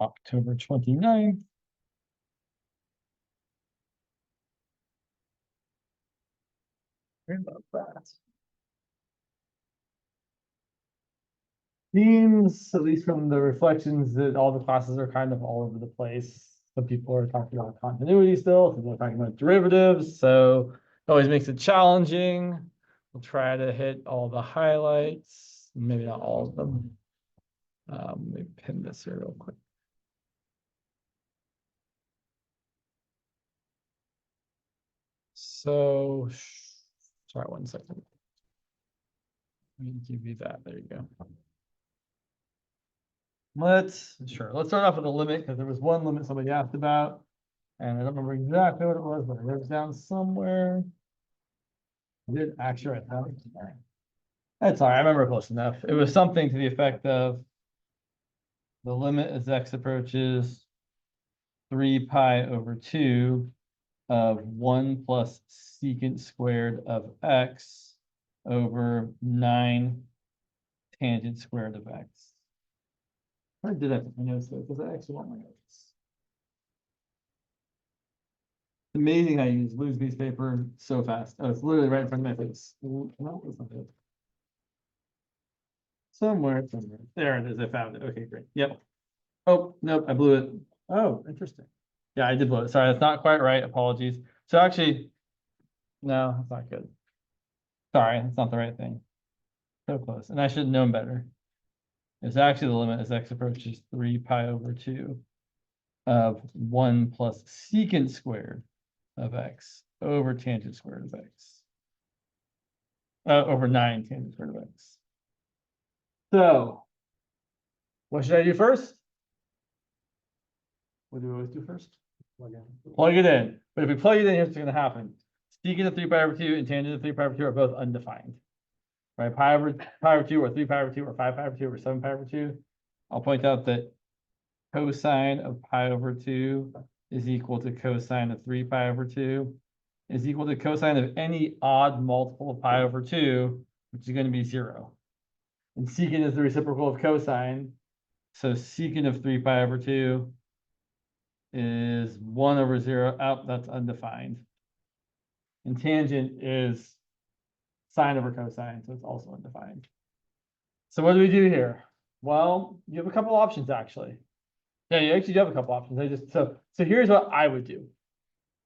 October 29th. I love that. Seems, at least from the reflections, that all the classes are kind of all over the place. Some people are talking about continuity still, some people are talking about derivatives, so it always makes it challenging. We'll try to hit all the highlights, maybe not all of them. Let me pin this here real quick. So, sorry, 1 second. Let me give you that. There you go. Let's start off with a limit because there was one limit somebody asked about, and I don't remember exactly what it was, but it lives down somewhere. I did actually write that. That's all right. I remember close enough. It was something to the effect of the limit as x approaches 3 pi over 2 of 1 plus secant squared of x over 9 tangent squared of x. I did that with my notes though, because I actually want my notes. It's amazing how you lose these paper so fast. Oh, it's literally right in front of my face. No, it's not it. Somewhere. There it is. I found it. Okay, great. Yep. Oh, nope, I blew it. Oh, interesting. Yeah, I did blow it. Sorry, that's not quite right. Apologies. So actually, no, that's not good. Sorry, that's not the right thing. So close. And I should have known better. It's actually the limit as x approaches 3 pi over 2 of 1 plus secant squared of x over tangent squared of x. Over 9 tangent squared of x. So, what should I do first? What do we always do first? Plug it in. But if we plug it in, here's what's going to happen. Secant of 3 pi over 2 and tangent of 3 pi over 2 are both undefined. Right? Pi over 2 or 3 pi over 2 or 5 pi over 2 or 7 pi over 2. I'll point out that cosine of pi over 2 is equal to cosine of 3 pi over 2 is equal to cosine of any odd multiple of pi over 2, which is going to be 0. And secant is the reciprocal of cosine. So secant of 3 pi over 2 is 1 over 0. Oh, that's undefined. And tangent is sine over cosine, so it's also undefined. So what do we do here? Well, you have a couple options actually. Yeah, you actually do have a couple options. So here's what I would do.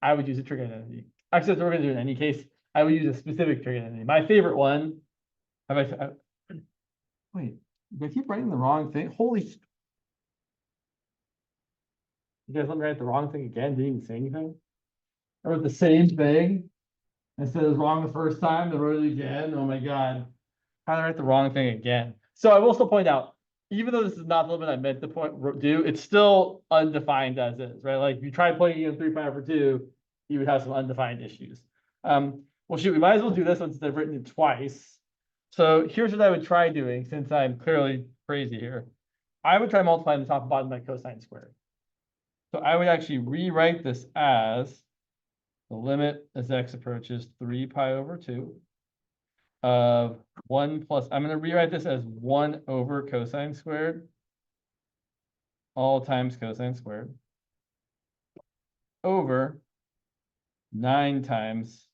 I would use a trig identity. Actually, that's what we're gonna do in any case. I would use a specific trig identity. My favorite one. Wait, did I keep writing the wrong thing? Holy! You guys let me write the wrong thing again? Didn't even say anything. I wrote the same thing. I said it was wrong the first time. I wrote it again. Oh my god! How did I write the wrong thing again? So I will still point out, even though this is not the limit I meant to do, it's still undefined as is, right? Like if you try plugging in 3 pi over 2, you would have some undefined issues. Well, shoot, we might as well do this since I've written it twice. So here's what I would try doing since I'm clearly crazy here. I would try multiplying the top and bottom by cosine squared. So I would actually rewrite this as the limit as x approaches 3 pi over 2 of 1 plus, I'm going to rewrite this as 1 over cosine squared, all times cosine squared, over 9 times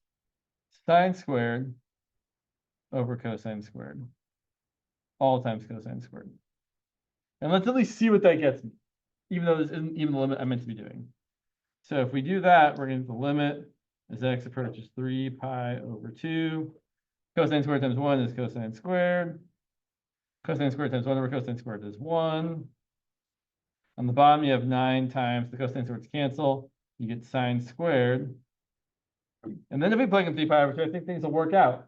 sine squared over cosine squared, all times cosine squared. And let's at least see what that gets me, even though this isn't even the limit I'm meant to be doing. So if we do that, we're going to the limit as x approaches 3 pi over 2. Cosine squared times 1 is cosine squared. Cosine squared times 1 over cosine squared is 1. On the bottom, you have 9 times the cosine squareds cancel. You get sine squared. And then if we plug in 3 pi over 2, I think things will work out.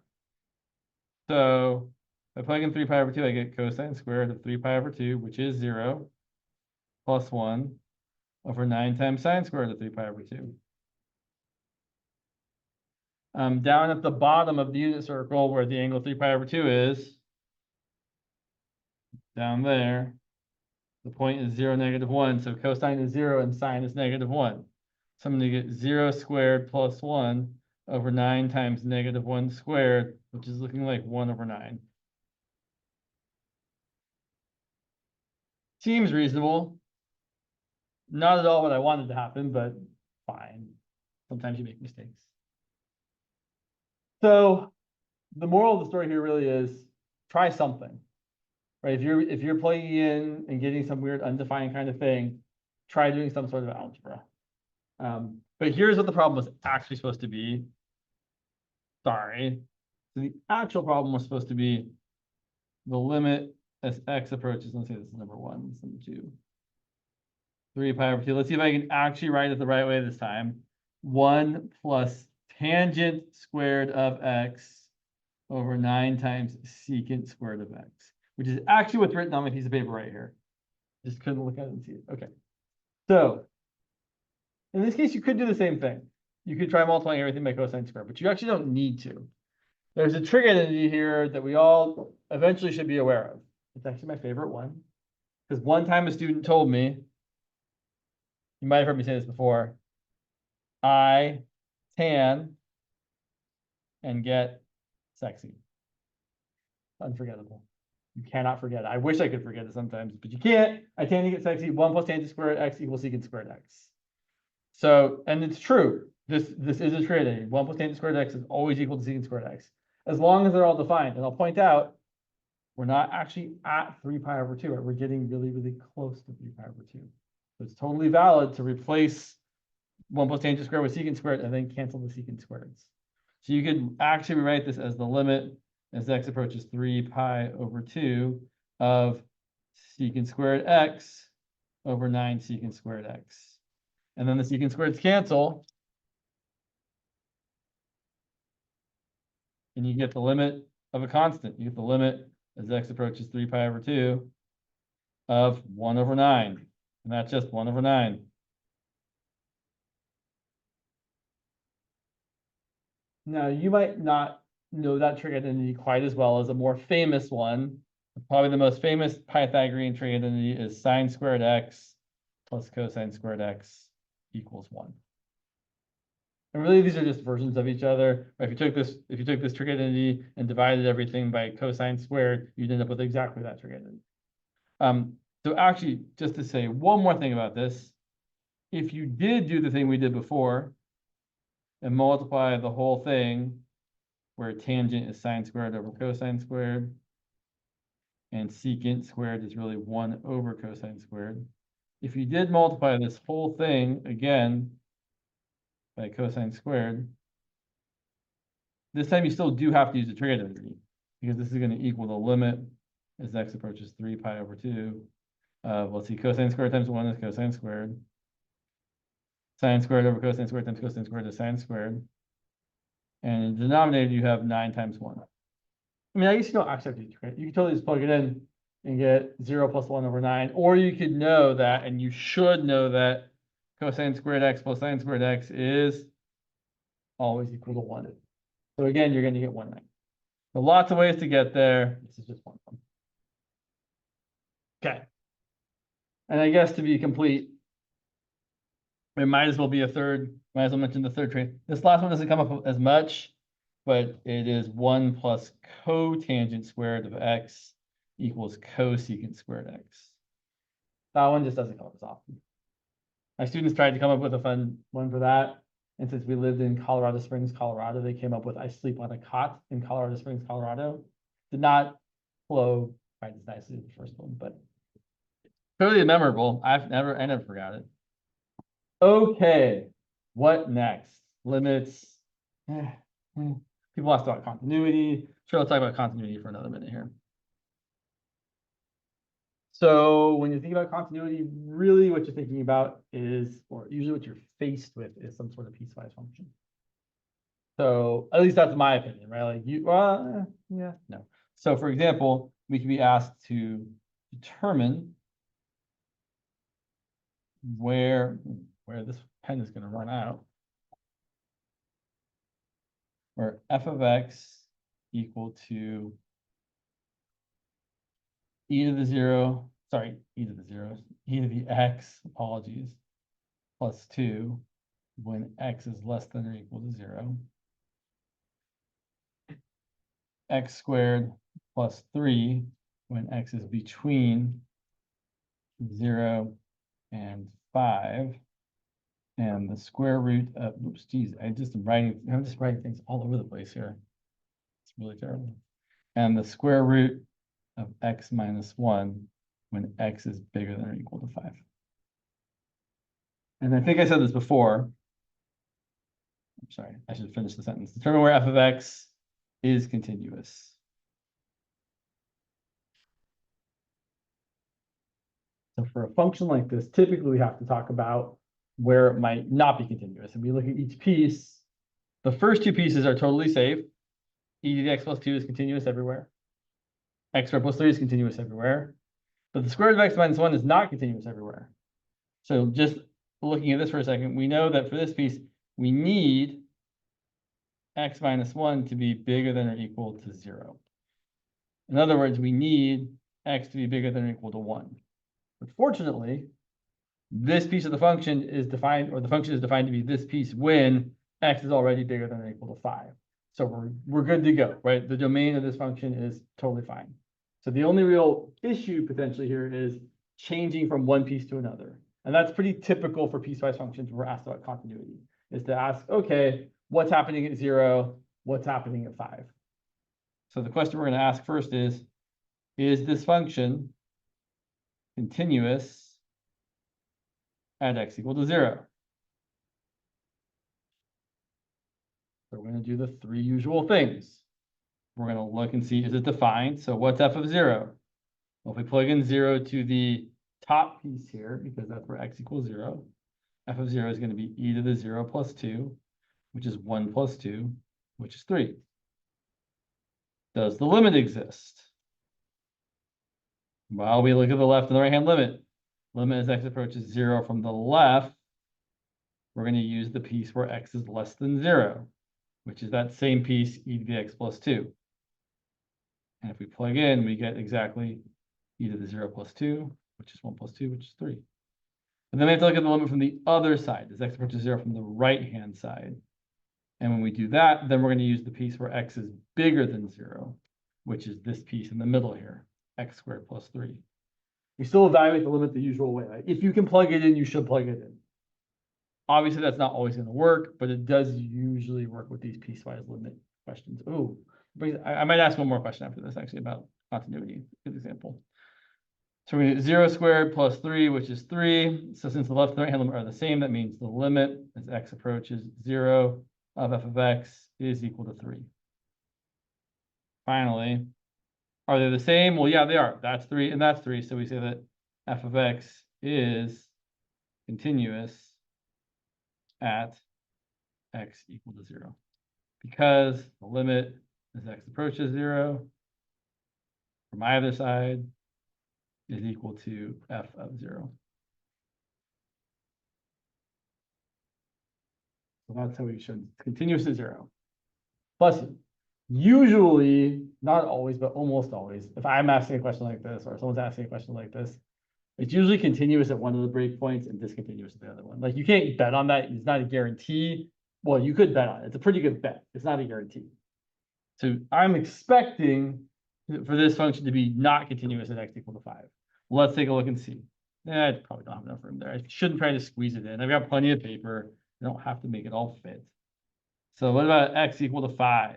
So if I plug in 3 pi over 2, I get cosine squared of 3 pi over 2, which is 0, plus 1 over 9 times sine squared of 3 pi over 2. Down at the bottom of the unit circle where the angle 3 pi over 2 is, down there, the point is 0, -1. So cosine is 0 and sine is -1. So I'm going to get 0 squared plus 1 over 9 times -1 squared, which is looking like 1 over 9. Seems reasonable. Not at all what I wanted to happen, but fine. Sometimes you make mistakes. So the moral of the story here really is try something, right? If you're plugging in and getting some weird undefined kind of thing, try doing some sort of algebra. But here's what the problem was actually supposed to be. Sorry. So the actual problem was supposed to be the limit as x approaches. Let's say this is number 1, this is number 2. 3 pi over 2. Let's see if I can actually write it the right way this time. 1 plus tangent squared of x over 9 times secant squared of x, which is actually what's written on my piece of paper right here. Just couldn't look at it and see it. Okay. So in this case, you could do the same thing. You could try multiplying everything by cosine squared, but you actually don't need to. There's a trig identity here that we all eventually should be aware of. It's actually my favorite one. Because one time a student told me, you might have heard me say this before, I tan and get sexy. Unforgettable. You cannot forget it. I wish I could forget it sometimes, but you can't. I tan and get sexy. 1 plus tangent squared x equals secant squared x. So, and it's true. This is a trig identity. 1 plus tangent squared x is always equal to secant squared x, as long as they're all defined. And I'll point out, we're not actually at 3 pi over 2, right? We're getting really, really close to 3 pi over 2. So it's totally valid to replace 1 plus tangent squared with secant squared and then cancel the secant squareds. So you could actually rewrite this as the limit as x approaches 3 pi over 2 of secant squared x over 9 secant squared x. And then the secant squareds cancel. And you get the limit of a constant. You get the limit as x approaches 3 pi over 2 of 1 over 9. And that's just 1 over 9. Now, you might not know that trig identity quite as well as a more famous one. Probably the most famous Pythagorean trig identity is sine squared x plus cosine squared x equals 1. And really, these are just versions of each other. If you took this trig identity and divided everything by cosine squared, you'd end up with exactly that trig identity. So actually, just to say one more thing about this, if you did do the thing we did before and multiply the whole thing, where tangent is sine squared over cosine squared, and secant squared is really 1 over cosine squared. If you did multiply this whole thing again by cosine squared, this time you still do have to use the trig identity, because this is going to equal the limit as x approaches 3 pi over 2. Let's see, cosine squared times 1 is cosine squared. Sine squared over cosine squared times cosine squared is sine squared. And in the denominator, you have 9 times 1. I mean, I guess you don't actually have to use it. You can totally just plug it in and get 0 plus 1 over 9. Or you could know that, and you should know that cosine squared x plus sine squared x is always equal to 1. So again, you're going to get 1/9. So lots of ways to get there. This is just one of them. Okay. And I guess to be complete, it might as well be a third. Might as well mention the third trig. This last one doesn't come up as much, but it is 1 plus cotangent squared of x equals cosecant squared x. That one just doesn't come up as often. My students tried to come up with a fun one for that. And since we lived in Colorado Springs, Colorado, they came up with I sleep on a cot in Colorado Springs, Colorado. Did not flow quite as nicely as the first one, but clearly memorable. I never forgot it. Okay, what next? Limits. People ask about continuity. Sure, let's talk about continuity for another minute here. So when you think about continuity, really what you're thinking about is, or usually what you're faced with is some sort of piecewise function. So at least that's my opinion, right? Like yeah, no. So for example, we can be asked to determine where this pen is going to run out, where f of x equal to e to the 0, sorry, e to the x, apologies, plus 2 when x is less than or equal to 0. X squared plus 3 when x is between 0 and 5 and the square root of, oops, geez, I'm just writing things all over the place here. It's really terrible. And the square root of x minus 1 when x is bigger than or equal to 5. And I think I said this before. I'm sorry, I should finish the sentence. Determine where f of x is continuous. So for a function like this, typically we have to talk about where it might not be continuous. And we look at each piece. The first two pieces are totally safe. E to the x plus 2 is continuous everywhere. X squared plus 3 is continuous everywhere. But the square root of x minus 1 is not continuous everywhere. So just looking at this for a second, we know that for this piece, we need x minus 1 to be bigger than or equal to 0. In other words, we need x to be bigger than or equal to 1. But fortunately, this piece of the function is defined, or the function is defined to be this piece when x is already bigger than or equal to 5. So we're good to go, right? The domain of this function is totally fine. So the only real issue potentially here is changing from one piece to another. And that's pretty typical for piecewise functions when we're asked about continuity, is to ask, okay, what's happening at 0? What's happening at 5? So the question we're going to ask first is this function continuous at x equal to 0? So we're going to do the three usual things. We're going to look and see, is it defined? So what's f of 0? Well, if we plug in 0 to the top piece here, because that's where x equals 0, f of 0 is going to be e to the 0 plus 2, which is 1 plus 2, which is 3. Does the limit exist? Well, we look at the left and the right-hand limit. Limit as x approaches 0 from the left, we're going to use the piece where x is less than 0, which is that same piece, e to the x plus 2. And if we plug in, we get exactly e to the 0 plus 2, which is 1 plus 2, which is 3. And then we have to look at the limit from the other side. As x approaches 0 from the right-hand side. And when we do that, then we're going to use the piece where x is bigger than 0, which is this piece in the middle here, x squared plus 3. We still evaluate the limit the usual way. Like if you can plug it in, you should plug it in. Obviously, that's not always going to work, but it does usually work with these piecewise limit questions. Oh, I might ask one more question after this, actually, about continuity. Good example. So we're going to 0 squared plus 3, which is 3. So since the left and the right hand limit are the same, that means the limit as x approaches 0 of f of x is equal to 3. Finally, are they the same? Well, yeah, they are. That's 3 and that's 3. So we say that f of x is continuous at x equal to 0. Because the limit as x approaches 0 from either side is equal to f of 0. So that's how we should continuous at 0. Plus, usually, not always, but almost always, if I'm asking a question like this, or someone's asking a question like this, it's usually continuous at one of the breakpoints and discontinuous at the other one. Like you can't bet on that. It's not a guarantee. Well, you could bet on it. It's a pretty good bet. It's not a guarantee. So I'm expecting for this function to be not continuous at x equal to 5. Let's take a look and see. I probably don't have enough room there. I shouldn't try to squeeze it in. I've got plenty of paper. I don't have to make it all fit. So what about x equal to 5?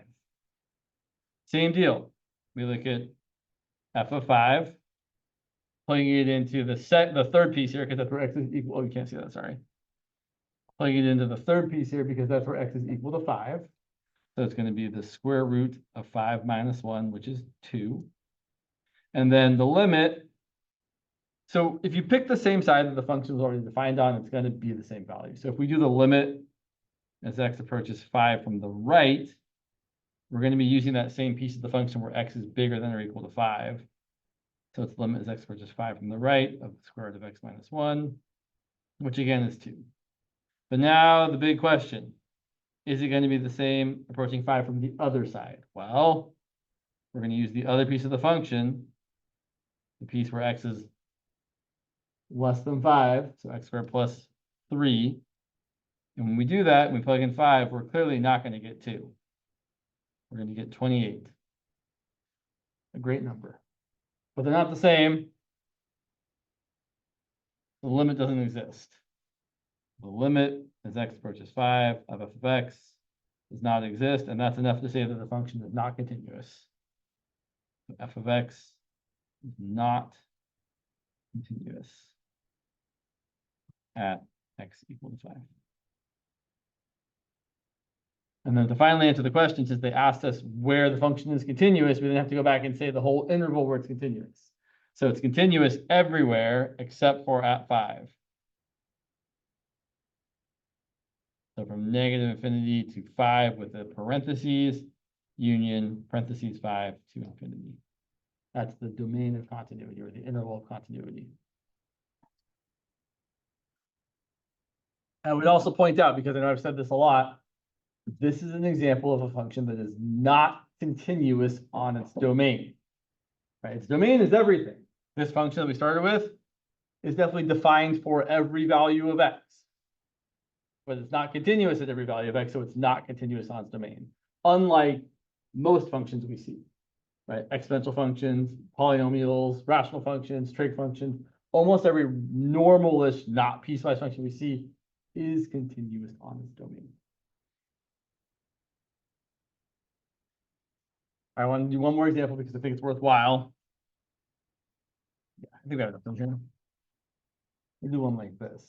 Same deal. We look at f of 5, plugging it into the third piece here, because that's where x is equal. Oh, you can't see that, sorry. Plugging it into the third piece here, because that's where x is equal to 5. So it's going to be the square root of 5 minus 1, which is 2. And then the limit. So if you pick the same side that the function was already defined on, it's going to be the same value. So if we do the limit as x approaches 5 from the right, we're going to be using that same piece of the function where x is bigger than or equal to 5. So it's limit as x approaches 5 from the right of the square root of x minus 1, which again is 2. But now the big question, is it going to be the same approaching 5 from the other side? Well, we're going to use the other piece of the function, the piece where x is less than 5, so x squared plus 3. And when we do that, we plug in 5, we're clearly not going to get 2. We're going to get 28. A great number. But they're not the same. The limit doesn't exist. the limit as x approaches 5 of f of x does not exist, and that's enough to say that the function is not continuous. So f of x is not continuous at x equal to 5. And then to finally answer the question, since they asked us where the function is continuous, we then have to go back and say the whole interval where it's continuous. So it's continuous everywhere except for at 5. So from negative infinity to 5 with the parentheses, union parentheses 5 to infinity. That's the domain of continuity, or the interval of continuity. I would also point out, because I know I've said this a lot, this is an example of a function that is not continuous on its domain. Right? Its domain is everything. This function that we started with is definitely defined for every value of x. But it's not continuous at every value of x, so it's not continuous on its domain. Unlike most functions we see, right? Exponential functions, polynomials, rational functions, trig functions, almost every normalish, not piecewise function we see is continuous on its domain. I want to do one more example because I think it's worthwhile. Yeah, I think we have enough time here. We'll do one like this.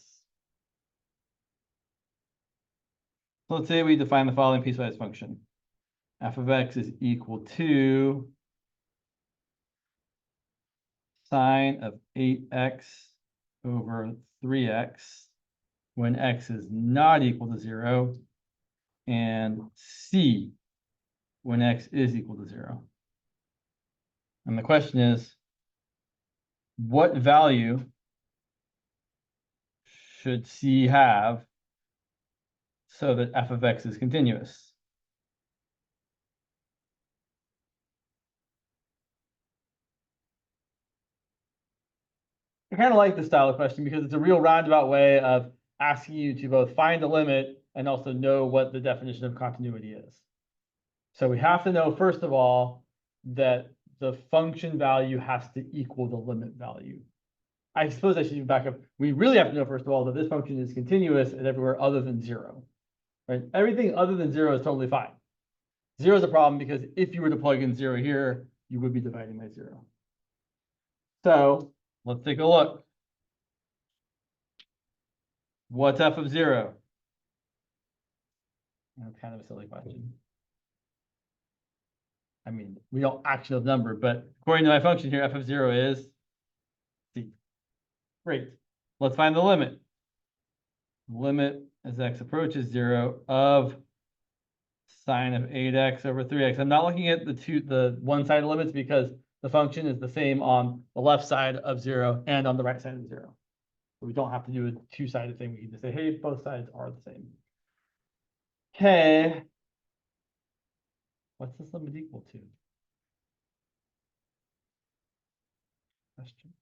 So let's say we define the following piecewise function. F of x is equal to sine of 8x over 3x when x is not equal to 0, and c when x is equal to 0. And the question is, what value should c have so that f of x is continuous? I kind of like this style of question because it's a real roundabout way of asking you to both find a limit and also know what the definition of continuity is. So we have to know, first of all, that the function value has to equal the limit value. I suppose I should back up. We really have to know, first of all, that this function is continuous at everywhere other than 0. Right? Everything other than 0 is totally fine. 0 is a problem because if you were to plug in 0 here, you would be dividing by 0. So let's take a look. What's f of 0? That's kind of a silly question. I mean, we don't actually know the number, but according to my function here, f of 0 is c. Great. Let's find the limit. Limit as x approaches 0 of sine of 8x over 3x. I'm not looking at the one-sided limits because the function is the same on the left side of 0 and on the right side of 0. So we don't have to do a two-sided thing. We can just say, hey, both sides are the same. Okay. What's this limit equal to? Question.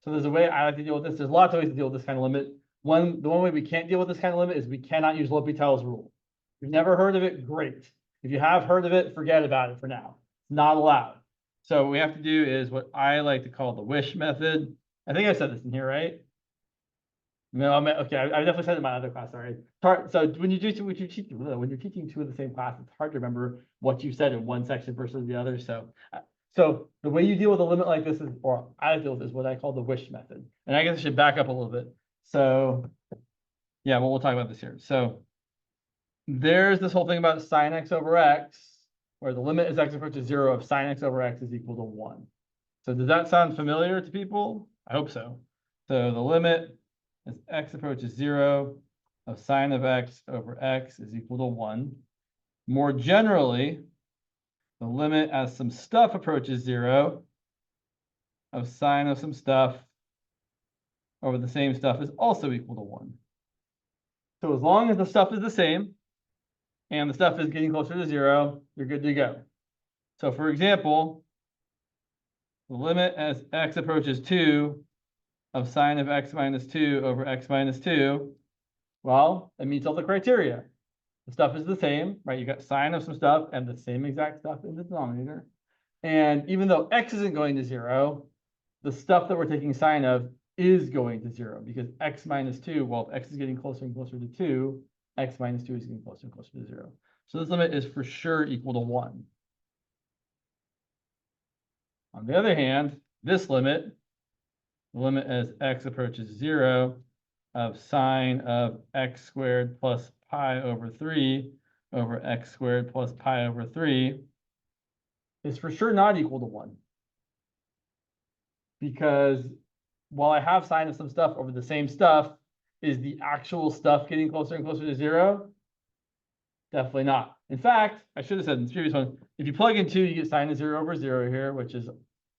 So there's a way I like to deal with this. There's lots of ways to deal with this kind of limit. The one way we can't deal with this kind of limit is we cannot use L'Hopital's rule. If you've never heard of it, great. If you have heard of it, forget about it for now. It's not allowed. So what we have to do is what I like to call the wish method. I think I said this in here, right? No, okay. I definitely said it in my other class. Sorry. So when you're teaching two of the same class, it's hard to remember what you said in one section versus the other. So the way you deal with a limit like this is, or I deal with this, what I call the wish method. And I guess I should back up a little bit. So yeah, well, we'll talk about this here. So there's this whole thing about sine x over x, where the limit as x approaches 0 of sine x over x is equal to 1. So does that sound familiar to people? I hope so. So the limit as x approaches 0 of sine of x over x is equal to 1. More generally, the limit as some stuff approaches 0 of sine of some stuff over the same stuff is also equal to 1. So as long as the stuff is the same and the stuff is getting closer to 0, you're good to go. So for example, the limit as x approaches 2 of sine of x minus 2 over x minus 2, well, it meets all the criteria. The stuff is the same, right? You got sine of some stuff and the same exact stuff in the denominator. And even though x isn't going to 0, the stuff that we're taking sine of is going to 0 because x minus 2, well, if x is getting closer and closer to 2, x minus 2 is getting closer and closer to 0. So this limit is for sure equal to 1. On the other hand, this limit, the limit as x approaches 0 of sine of x squared plus pi over 3 over x squared plus pi over 3 is for sure not equal to 1. Because while I have sine of some stuff over the same stuff, is the actual stuff getting closer and closer to 0? Definitely not. In fact, I should have said in the previous one, if you plug in 2, you get sine of 0 over 0 here, which is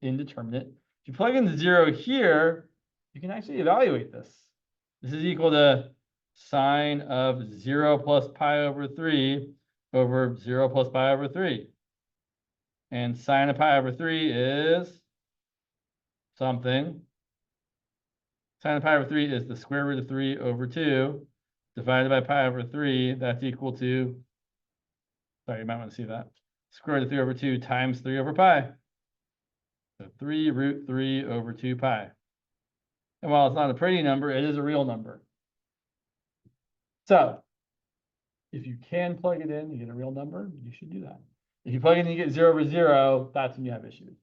indeterminate. If you plug in 0 here, you can actually evaluate this. This is equal to sine of 0 plus pi over 3 over 0 plus pi over 3. And sine of pi over 3 is something. Sine of pi over 3 is the square root of 3 over 2 divided by pi over 3. That's equal to, sorry, you might want to see that. Square root of 3 over 2 times 3 over pi. So 3 root 3 over 2 pi. And while it's not a pretty number, it is a real number. So if you can plug it in, you get a real number, you should do that. If you plug it in, you get 0 over 0, that's when you have issues.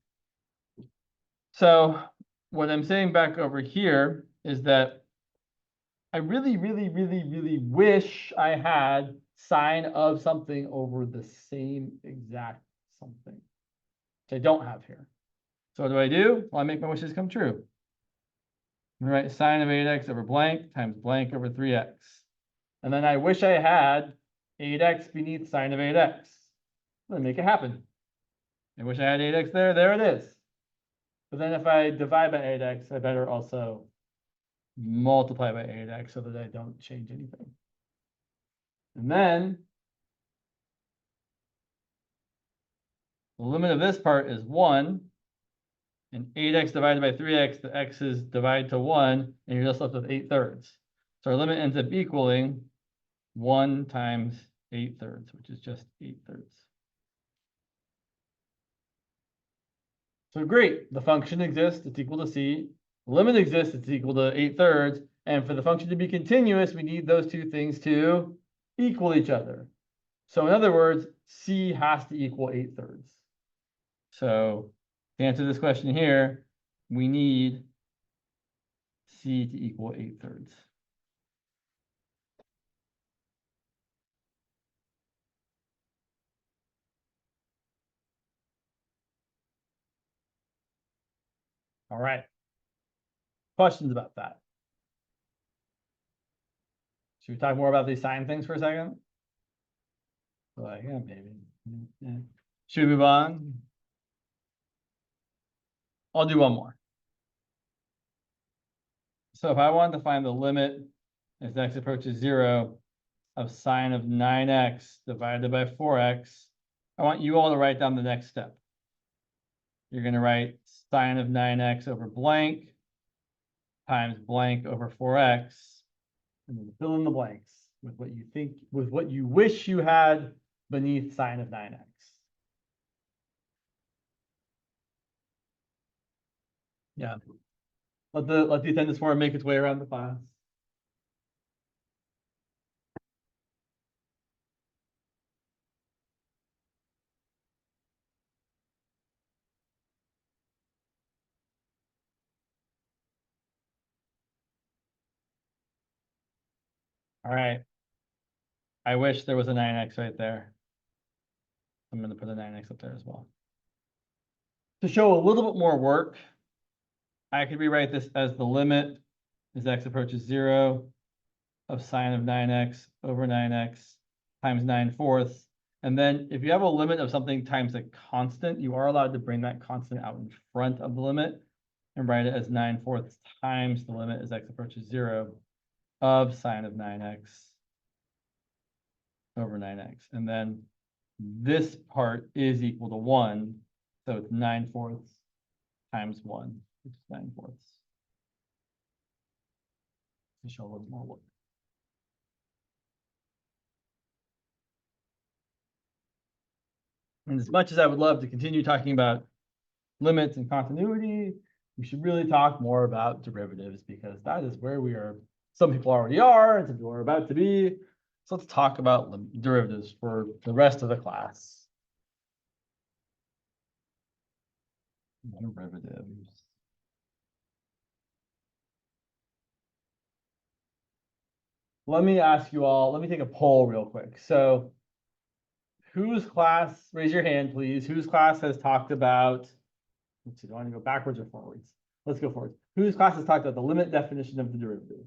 So what I'm saying back over here is that I really, really, really, really wish I had sine of something over the same exact something, which I don't have here. So what do? Well, I make my wishes come true. I'm going to write sine of 8x over blank times blank over 3x. And then I wish I had 8x beneath sine of 8x. I'm going to make it happen. I wish I had 8x there. There it is. But then if I divide by 8x, I better also multiply by 8x so that I don't change anything. And then the limit of this part is 1. And 8x divided by 3x, the x's divide to 1, and you're just left with 8/3. So our limit ends up equaling 1 times 8/3, which is just 8/3. So great, the function exists, it's equal to c. The limit exists, it's equal to 8/3. And for the function to be continuous, we need those two things to equal each other. So in other words, c has to equal 8/3. So to answer this question here, we need c to equal 8/3. All right. Questions about that? Should we talk more about these sine things for a second? Like, yeah, maybe. Yeah. Should we move on? I'll do one more. So if I wanted to find the limit as x approaches 0 of sine of 9x divided by 4x, I want you all to write down the next step. You're going to write sine of 9x over blank times blank over 4x, and then fill in the blanks with what you think, with what you wish you had beneath sine of 9x. Yeah. Let the attendance form make its way around the class. All right. I wish there was a 9x right there. I'm going to put a 9x up there as well. To show a little bit more work, I could rewrite this as the limit as x approaches 0 of sine of 9x over 9x times 9/4. And then if you have a limit of something times a constant, you are allowed to bring that constant out in front of the limit and write it as 9/4 times the limit as x approaches 0 of sine of 9x over 9x. And then this part is equal to 1. So it's 9/4 times 1, which is 9/4. To show a little more work. And as much as I would love to continue talking about limits and continuity, we should really talk more about derivatives because that is where some people already are, and some people are about to be. So let's talk about derivatives for the rest of the class. Derivatives. Let me ask you all, let me take a poll real quick. So whose class, raise your hand, please. Whose class has talked about, let's see, do I want to go backwards or forwards? Let's go forwards. Whose class has talked about the limit definition of the derivative?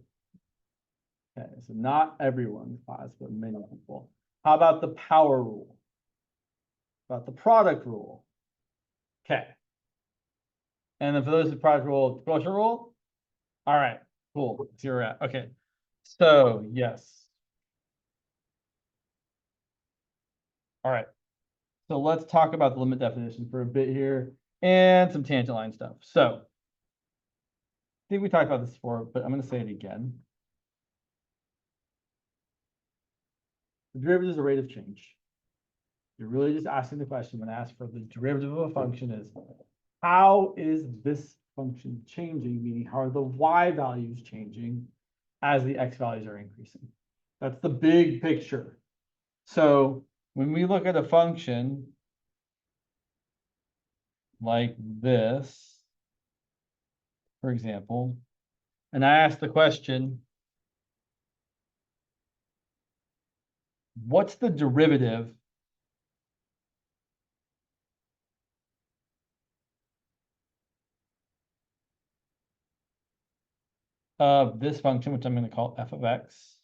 Okay, so not everyone's class, but many people. How about the power rule? About the product rule? Okay. And then for those who product rule, quotient rule? All right, cool. See where we're at. Okay. So yes. All right. So let's talk about the limit definition for a bit here and some tangent line stuff. So I think we talked about this before, but I'm going to say it again. The derivative is a rate of change. You're really just asking the question when asked for the derivative of a function is, how is this function changing? Meaning, how are the y values changing as the x values are increasing? That's the big picture. So when we look at a function like this, for example, and I ask the question, what's the derivative of this function, which I'm going to call f of x,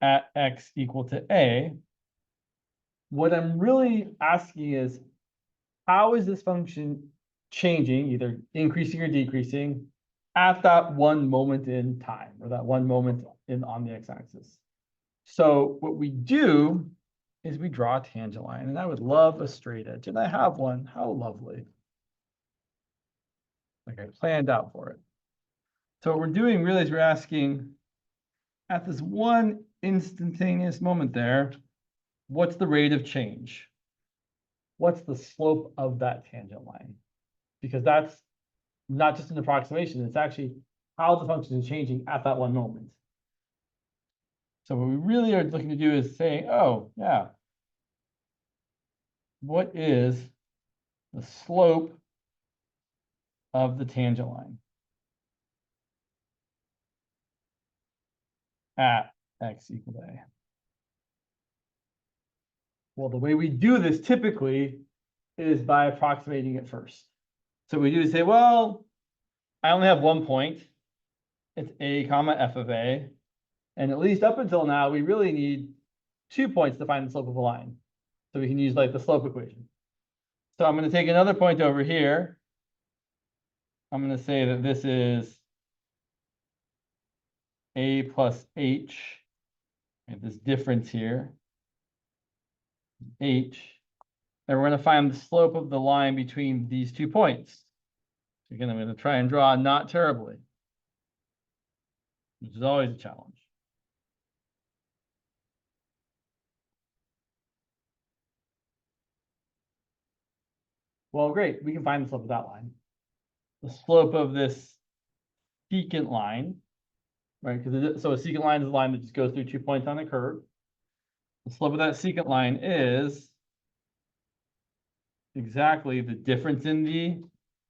at x equal to a? What I'm really asking is, how is this function changing, either increasing or decreasing, at that one moment in time, or that one moment on the x-axis? So what we do is we draw a tangent line, and I would love a straight edge, and I have one. How lovely. Like I planned out for it. So what we're doing really is we're asking, at this one instantaneous moment there, what's the rate of change? What's the slope of that tangent line? Because that's not just an approximation, it's actually how the function is changing at that one moment. So what we really are looking to do is say, oh, yeah, what is the slope of the tangent line at x equal to a? Well, the way we do this typically is by approximating it first. So what we do is say, well, I only have one point. It's a comma f of a. And at least up until now, we really need 2 points to find the slope of a line. So we can use like the slope equation. So I'm going to take another point over here. I'm going to say that this is a plus h. We have this difference here, h. And we're going to find the slope of the line between these 2 points. So again, I'm going to try and draw not terribly, which is always a challenge. Well, great. We can find the slope of that line. The slope of this secant line, right? So a secant line is a line that just goes through 2 points on a curve. The slope of that secant line is exactly the difference in the,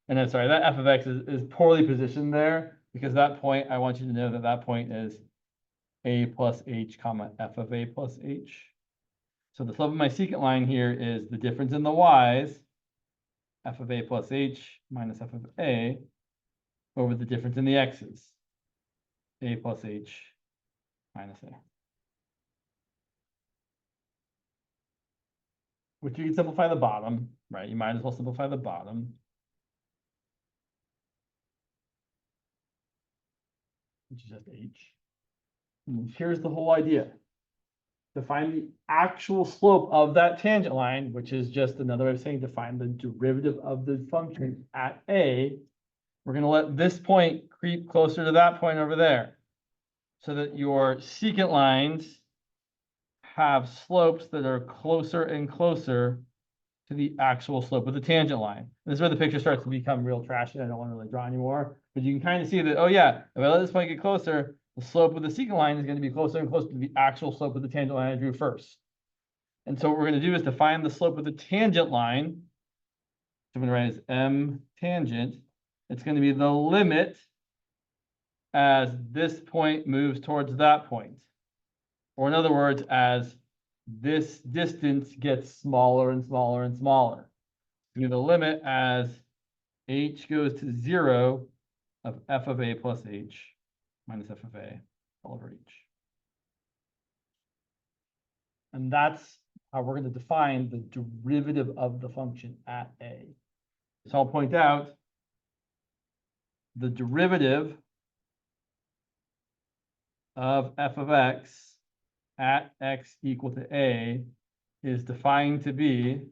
and I'm sorry, that f of x is poorly positioned there, because that point, I want you to know that that point is a plus h comma f of a plus h. So the slope of my secant line here is the difference in the y's, f of a plus h minus f of a, over the difference in the x's, a plus h minus a. Which you can simplify the bottom, right? You might as well simplify the bottom, which is just h. And here's the whole idea. To find the actual slope of that tangent line, which is just another way of saying to find the derivative of the function at a, we're going to let this point creep closer to that point over there, so that your secant lines have slopes that are closer and closer to the actual slope of the tangent line. This is where the picture starts to become real trashy. I don't want to really draw anymore, but you can kind of see that, oh yeah, if I let this point get closer, the slope of the secant line is going to be closer and closer to the actual slope of the tangent line I drew first. And so what we're going to do is to find the slope of the tangent line. So I'm going to write as M tangent. It's going to be the limit as this point moves towards that point. Or in other words, as this distance gets smaller and smaller and smaller. It's the limit as h goes to 0 of f of a plus h minus f of a all over h. And that's how we're going to define the derivative of the function at a. So I'll point out the derivative of f of x at x equal to a is defined to be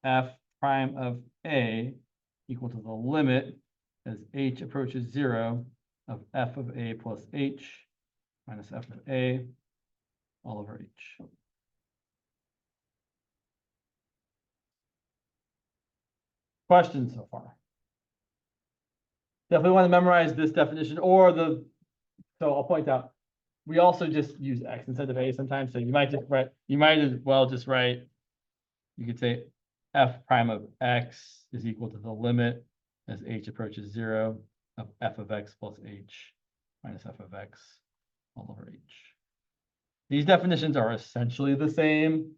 f prime of a equal to the limit as h approaches 0 of f of a plus h minus f of a all over h. Questions so far? Definitely want to memorize this definition or the, so I'll point out, we also just use x instead of a sometimes. So you might just write, you might as well just write, you could say f prime of x is equal to the limit as h approaches 0 of f of x plus h minus f of x all over h. These definitions are essentially the same.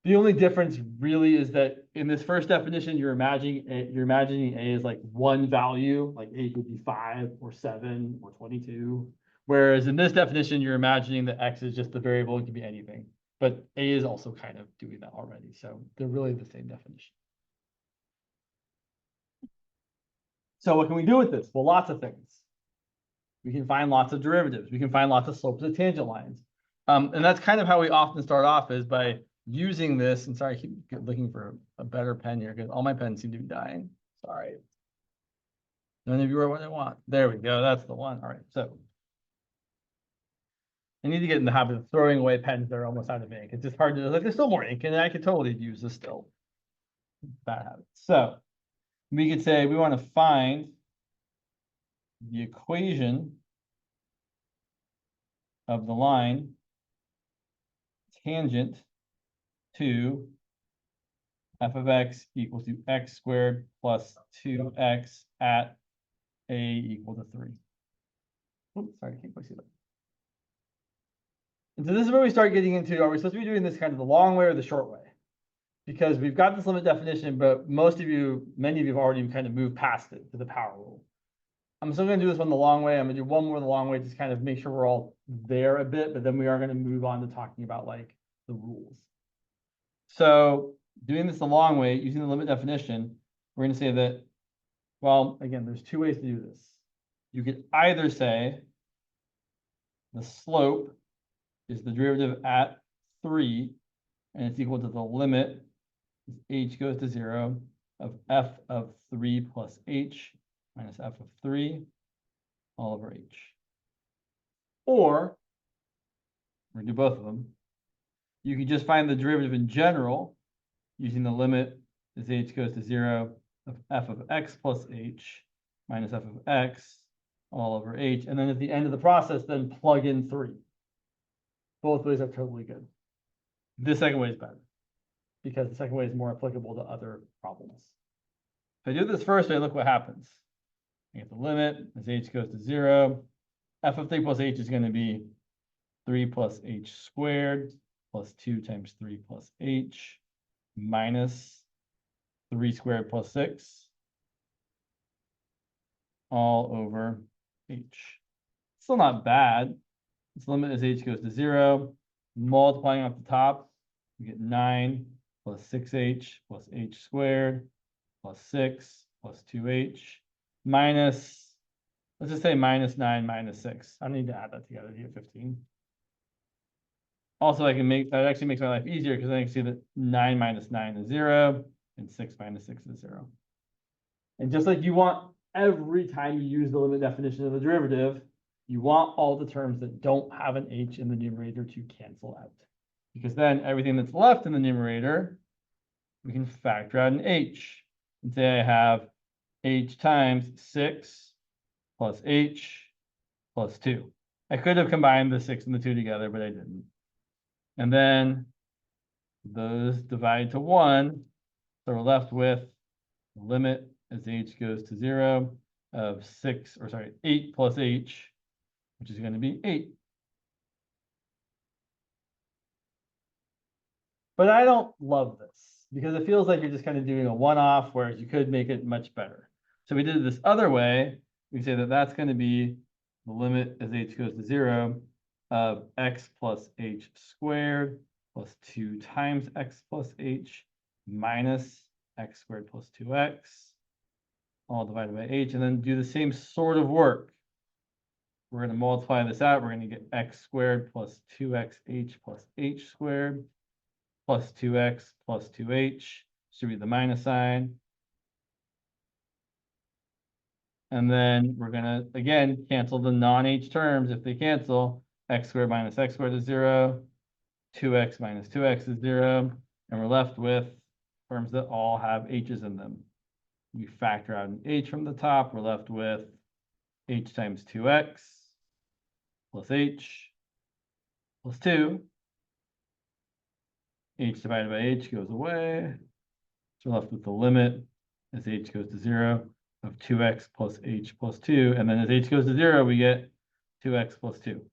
The only difference really is that in this first definition, you're imagining a as like one value, like a could be 5 or 7 or 22. Whereas in this definition, you're imagining that x is just the variable, it could be anything. But a is also kind of doing that already. So they're really the same definition. So what can we do with this? Well, lots of things. We can find lots of derivatives. We can find lots of slopes of tangent lines. And that's kind of how we often start off, is by using this. And sorry, I keep looking for a better pen here because all my pens seem to be dying. Sorry. None of you are what I want. There we go. That's the one. All right. So I need to get in the habit of throwing away pens that are almost out of ink. It's just hard to, like, there's still more ink and I could totally use this still. Bad habit. So we could say we want to find the equation of the line tangent to f of x equals to x squared plus 2x at a equal to 3. Oops, sorry, I can't quite see that. And so this is where we start getting into, are we supposed to be doing this kind of the long way or the short way? Because we've got this limit definition, but many of you have already kind of moved past it to the power rule. I'm still going to do this one the long way. I'm going to do one more the long way, just kind of make sure we're all there a bit, but then we are going to move on to talking about like the rules. So doing this the long way, using the limit definition, we're going to say that, well, again, there's two ways to do this. You could either say the slope is the derivative at 3, and it's equal to the limit as h goes to 0 of f of 3 plus h minus f of 3 all over h. Or, we're going to do both of them. You can just find the derivative in general using the limit as h goes to 0 of f of x plus h minus f of x all over h. And then at the end of the process, then plug in 3. Both ways are totally good. This second way is better because the second way is more applicable to other problems. If I do this first way, look what happens. I get the limit as h goes to 0. F of 3 plus h is going to be 3 plus h squared plus 2 times 3 plus h minus 3 squared plus 6 all over h. Still not bad. Its limit as h goes to 0. Multiplying off the top, we get 9 plus 6h plus h squared plus 6 plus 2h minus, let's just say minus 9 minus 6. I don't need to add that together to get 15. Also, I can make, that actually makes my life easier because then I can see that 9 minus 9 is 0 and 6 minus 6 is 0. And just like you want every time you use the limit definition of the derivative, you want all the terms that don't have an h in the numerator to cancel out. because then everything that's left in the numerator, we can factor out an h. And say I have h times 6 plus h plus 2. I could have combined the 6 and the 2 together, but I didn't. And then those divide to 1. So we're left with the limit as h goes to 0 of 8 plus h, which is going to be 8. But I don't love this because it feels like you're just kind of doing a one-off, whereas you could make it much better. So we did it this other way. We say that that's going to be the limit as h goes to 0 of x plus h squared plus 2 times x plus h minus x squared plus 2x, all divided by h, and then do the same sort of work. We're going to multiply this out. We're going to get x squared plus 2xh plus h squared plus 2x plus 2h, should be the minus sign. And then we're going to, again, cancel the non-h terms. If they cancel, x squared minus x squared is 0, 2x minus 2x is 0, and we're left with terms that all have h's in them. We factor out an h from the top. We're left with h times 2x plus h plus 2. H divided by h goes away. So we're left with the limit as h goes to 0 of 2x plus h plus 2. And then as h goes to 0, we get 2x plus 2.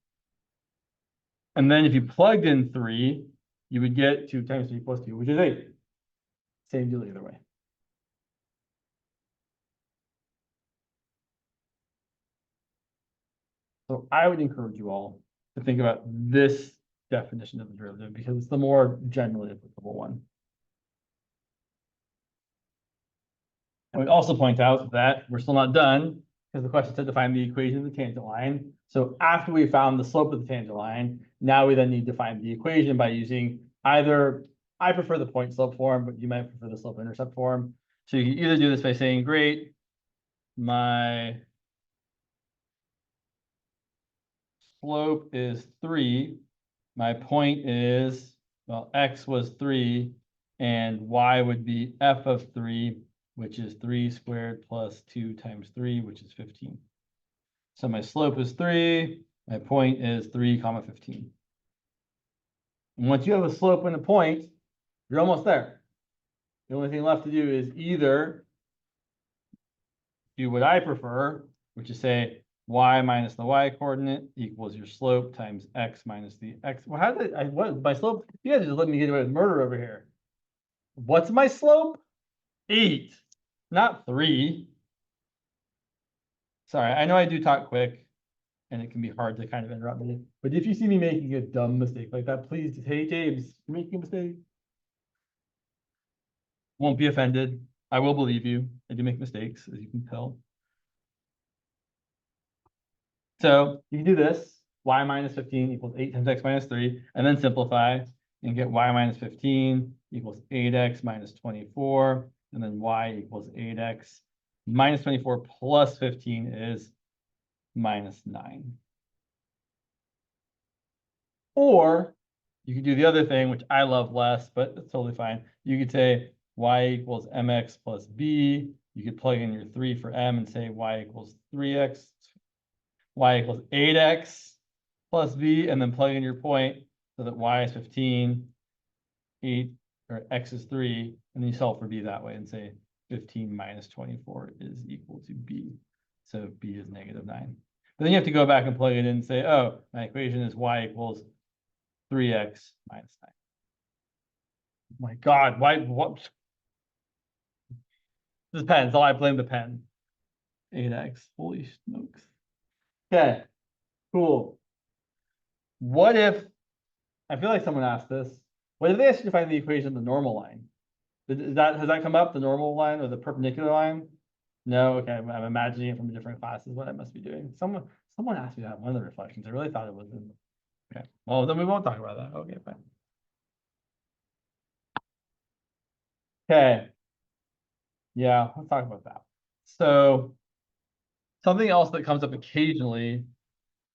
And then if you plugged in 3, you would get 2 times 3 plus 2, which is 8. Same deal either way. So I would encourage you all to think about this definition of the derivative because it's the more generally applicable one. And we also point out that we're still not done because the question said to find the equation of the tangent line. So after we found the slope of the tangent line, now we then need to find the equation by using either, I prefer the point slope form, but you might prefer the slope intercept form. So you can either do this by saying, great, my slope is 3. My point is, well, x was 3, and y would be f of 3, which is 3 squared plus 2 times 3, which is 15. So my slope is 3. My point is 3 comma 15. And once you have a slope and a point, you're almost there. The only thing left to do is either do what I prefer, which is say y minus the y coordinate equals your slope times x minus the x. Well, how did what my slope? You guys just let me get away with murder over here. What's my slope? 8, not 3. Sorry, I know I do talk quick, and it can be hard to kind of interrupt me. But if you see me making a dumb mistake like that, please just, hey, James, you're making a mistake. Won't be offended. I will believe you. I do make mistakes, as you can tell. So you can do this. Y minus 15 equals 8 times x minus 3, and then simplify and get y minus 15 equals 8x minus 24, and then y equals 8x minus 24 plus 15 is minus 9. Or you could do the other thing, which I love less, but it's totally fine. You could say y equals mx plus b. You could plug in your 3 for m and say y equals 3x, y equals 8x plus b, and then plug in your point so that y is 15, 8, or x is 3, and then you solve for b that way and say 15 minus 24 is equal to b. So b is negative 9. But then you have to go back and plug it in and say, oh, my equation is y equals 3x minus 9. Oh my God, why? What? This pen, so I blame the pen. 8x, holy smokes. Okay, cool. What if, I feel like someone asked this, what if they asked you to find the equation of the normal line? Has that come up, the normal line or the perpendicular line? No, okay, I'm imagining it from a different class is what I must be doing. Someone asked me that in one of the reflections. I really thought it was in. Okay, well, then we won't talk about that. Okay, fine. Okay. Yeah, let's talk about that. So something else that comes up occasionally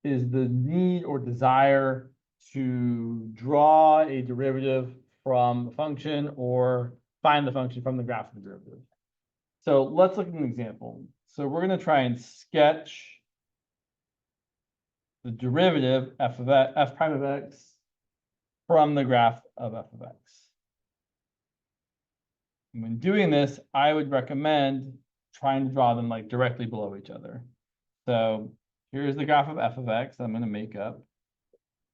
is the need or desire to draw a derivative from a function or find the function from the graph of the derivative. So let's look at an example. So we're going to try and sketch the derivative f prime of x from the graph of f of x. And when doing this, I would recommend trying to draw them like directly below each other. So here's the graph of f of x I'm going to make up.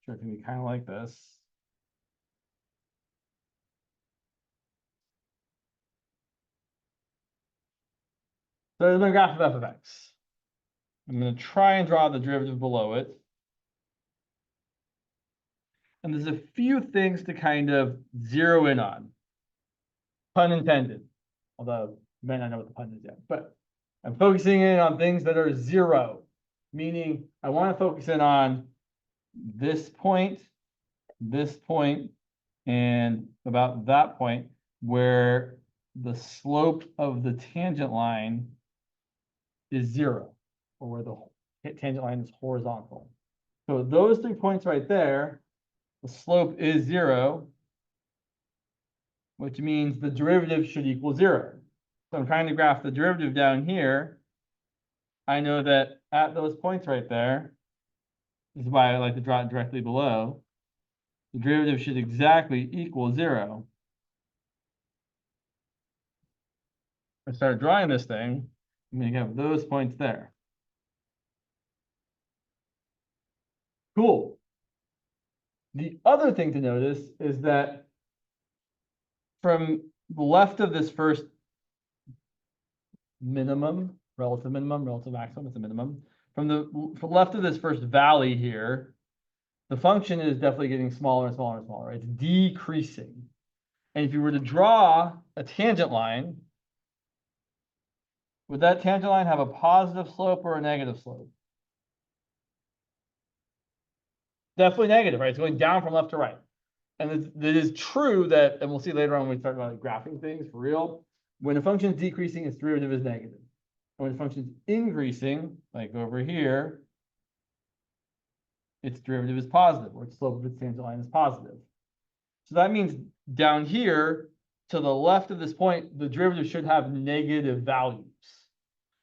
Sure, it's going to be kind of like this. So there's my graph of f of x. I'm going to try and draw the derivative below it. And there's a few things to kind of zero in on. Pun intended. Although you might not know what the pun is yet. But I'm focusing in on things that are zero. Meaning I want to focus in on this point, and about that point where the slope of the tangent line is zero, or where the tangent line is horizontal. So those 3 points right there, the slope is zero, which means the derivative should equal zero. So I'm trying to graph the derivative down here. I know that at those points right there, this is why I like to draw it directly below, the derivative should exactly equal zero. I start drawing this thing, I'm going to have those points there. Cool. The other thing to notice is that from the left of this first minimum, relative maximum, it's a minimum. From the left of this first valley here, the function is definitely getting smaller and smaller and smaller. Right? It's decreasing. And if you were to draw a tangent line, would that tangent line have a positive slope or a negative slope? Definitely negative, right? It's going down from left to right. And it is true that, and we'll see later on when we start about graphing things for real, when a function is decreasing, its derivative is negative. And when a function is increasing, like over here, its derivative is positive, or its slope of its tangent line is positive. So that means down here, to the left of this point, the derivative should have negative values.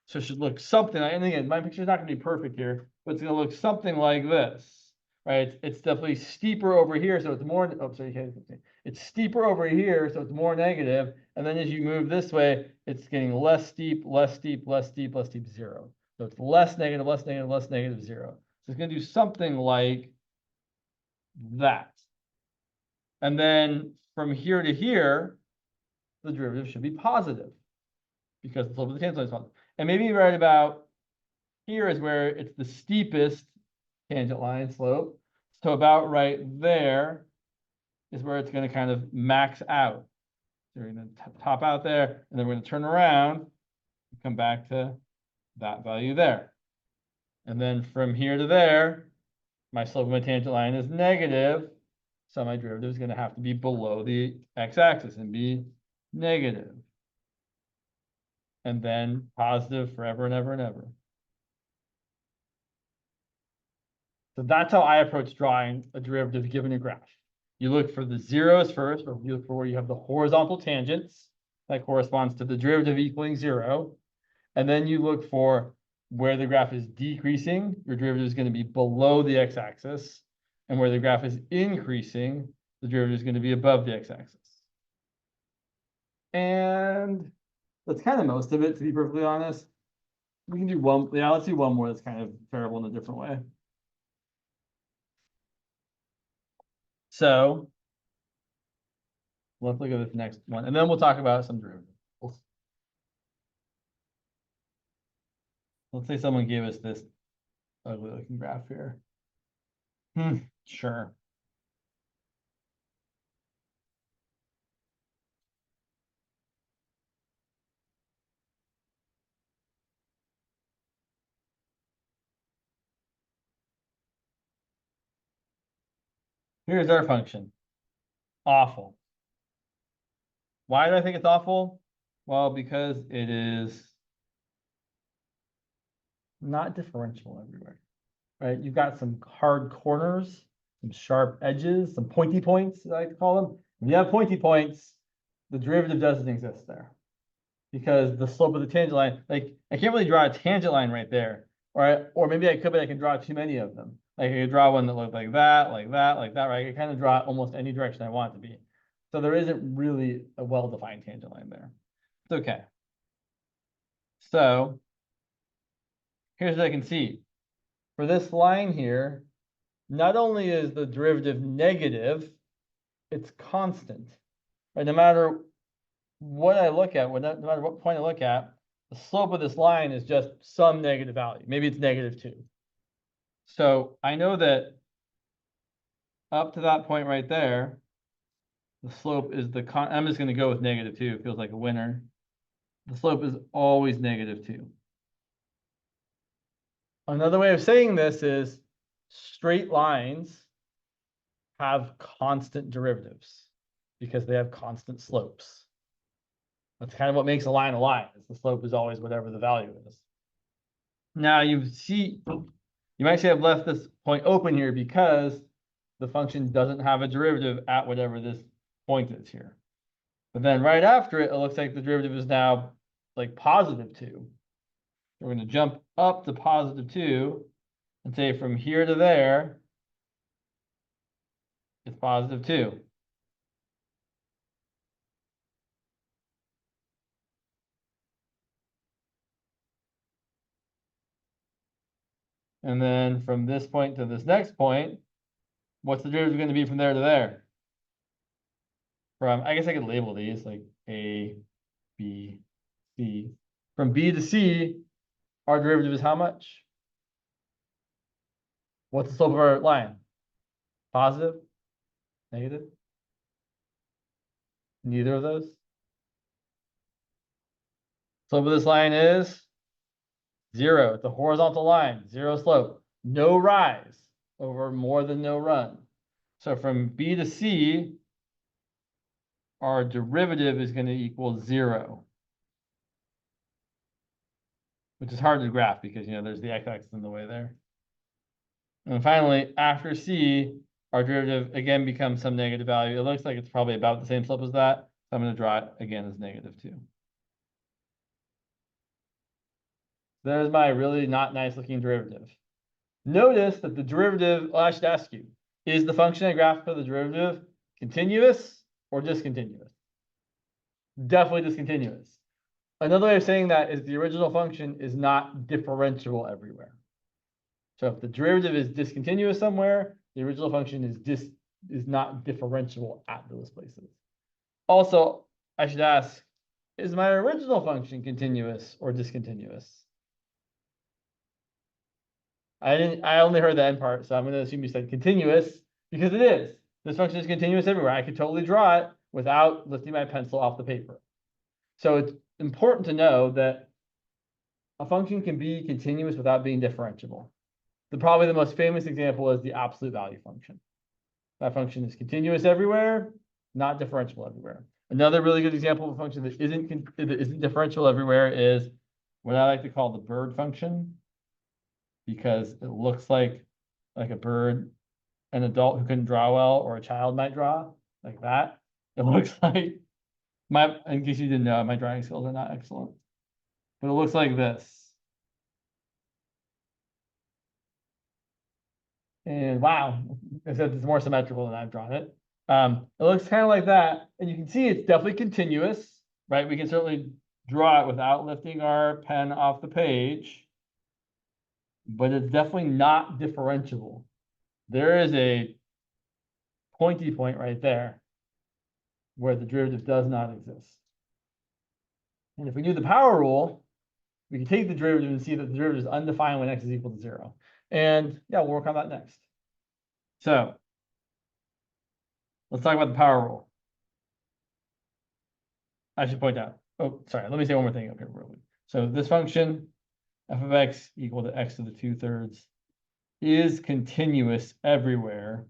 So it should look something like, and again, my picture is not going to be perfect here, but it's going to look something like this, right? It's definitely steeper over here, so it's more, oh, sorry, you can't see. It's steeper over here, so it's more negative. And then as you move this way, it's getting less steep, less steep, less steep, less steep, zero. So it's less negative, less negative, less negative, zero. So it's going to do something like that. And then from here to here, the derivative should be positive because the slope of the tangent line is positive. And maybe right about here is where it's the steepest tangent line slope. So about right there is where it's going to kind of max out. So we're going to top out there, and then we're going to turn around and come back to that value there. And then from here to there, my slope of my tangent line is negative. So my derivative is going to have to be below the x-axis and be negative. And then positive forever and ever and ever. So that's how I approach drawing a derivative given a graph. You look for the zeros first, or you look for where you have the horizontal tangents. That corresponds to the derivative equaling zero. And then you look for where the graph is decreasing, your derivative is going to be below the x-axis. And where the graph is increasing, the derivative is going to be above the x-axis. And that's kind of most of it, to be perfectly honest. We can do one, yeah, let's do one more that's kind of terrible in a different way. So let's look at this next one, and then we'll talk about some derivatives. Let's say someone gave us this ugly looking graph here. Sure. Here's our function. Awful. Why do I think it's awful? Well, because it is not differential everywhere, right? You've got some hard corners some sharp edges, some pointy points, I like to call them. When you have pointy points, the derivative doesn't exist there. Because the slope of the tangent line, like I can't really draw a tangent line right there. Or maybe I could, but I can draw too many of them. Like I could draw one that looked like that, like that, like that, right? I can kind of draw almost any direction I want it to be. So there isn't really a well-defined tangent line there. It's okay. So here's what I can see. For this line here, not only is the derivative negative, it's constant. Right? No matter what I look at, no matter what point I look at, the slope of this line is just some negative value. Maybe it's -2. So I know that up to that point right there, the slope is I'm just going to go with -2. It feels like a winner. The slope is always -2. Another way of saying this is straight lines have constant derivatives because they have constant slopes. That's kind of what makes a line, is the slope is always whatever the value is. Now you might say I've left this point open here because the function doesn't have a derivative at whatever this point is here. But then right after it, it looks like the derivative is now like +2. We're going to jump up to +2 and say from here to there, it's +2. And then from this point to this next point, what's the derivative going to be from there to there? I guess I could label these like A, B, C. From B to C, our derivative is how much? What's the slope of our line? Positive? Negative? Neither of those? Slope of this line is 0. It's a horizontal line, 0 slope. No rise over more than no run. So from B to C, our derivative is going to equal 0. Which is hard to graph because, there's the x-axis in the way there. And finally, after C, our derivative again becomes some negative value. It looks like it's probably about the same slope as that. So I'm going to draw it again as -2. There's my really not nice looking derivative. Notice that the derivative, I should ask you, is the function I graphed for the derivative continuous or discontinuous? Definitely discontinuous. Another way of saying that is the original function is not differentiable everywhere. So if the derivative is discontinuous somewhere, the original function is not differentiable at those places. Also, I should ask, is my original function continuous or discontinuous? I only heard the end part, so I'm going to assume you said continuous because it is. This function is continuous everywhere. I could totally draw it without lifting my pencil off the paper. So it's important to know that a function can be continuous without being differentiable. Probably the most famous example is the absolute value function. That function is continuous everywhere, not differentiable everywhere. Another really good example of a function that isn't differential everywhere is what I like to call the bird function, because it looks like a bird an adult who couldn't draw well or a child might draw like that. It looks like in case you didn't know, my drawing skills are not excellent, but it looks like this. And wow, except it's more symmetrical than I've drawn it. It looks kind of like that. And you can see it's definitely continuous, right? We can certainly draw it without lifting our pen off the page, but it's definitely not differentiable. There is a pointy point right there where the derivative does not exist. And if we do the power rule, we can take the derivative and see that the derivative is undefined when x is equal to 0. And yeah, we'll work on that next. So let's talk about the power rule. I should point out, oh, sorry, let me say one more thing up here real quick. So this function, f of x equal to x to the 2/3, is continuous everywhere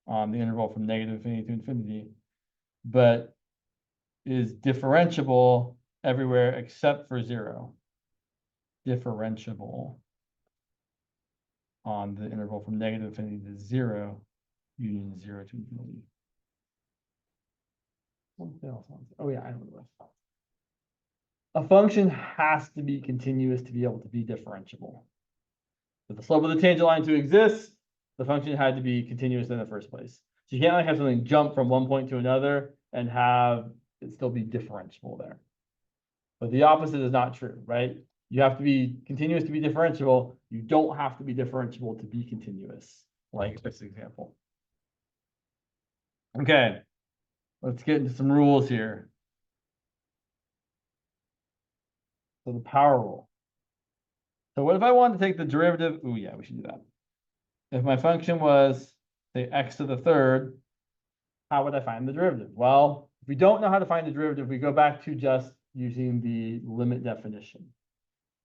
on the interval from -infinity to infinity, but is differentiable everywhere except for 0. Differentiable. on the interval from negative infinity to 0, union 0 to infinity. Something else. Oh yeah, I know what it was. A function has to be continuous to be able to be differentiable. For the slope of the tangent line to exist, the function had to be continuous in the first place. So you can't like have something jump from one point to another and have it still be differentiable there. But the opposite is not true, right? You have to be continuous to be differentiable. You don't have to be differentiable to be continuous, like this example. Okay, let's get into some rules here. So the power rule. So what if I wanted to take the derivative? Oh yeah, we should do that. If my function was, say, x to the third, how would I find the derivative? Well, if we don't know how to find the derivative, we go back to just using the limit definition.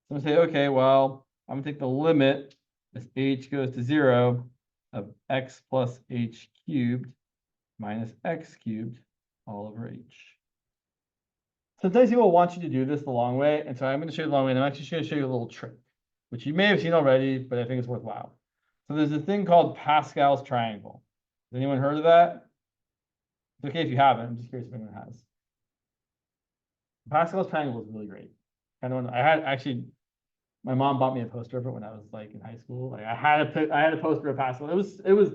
So I'm gonna say, okay, well, I'm gonna take the limit as h goes to 0 of x plus h cubed minus x cubed all over h. Sometimes people want you to do this the long way, and so I'm going to show you the long way, and I'm actually going to show you a little trick, which you may have seen already, but I think it's worthwhile. So there's a thing called Pascal's triangle. Has anyone heard of that? It's okay if you haven't. I'm just curious if anyone has. Pascal's triangle is really great. I had actually, my mom bought me a poster of it when I was like in high school. Like I had a poster of Pascal. It was.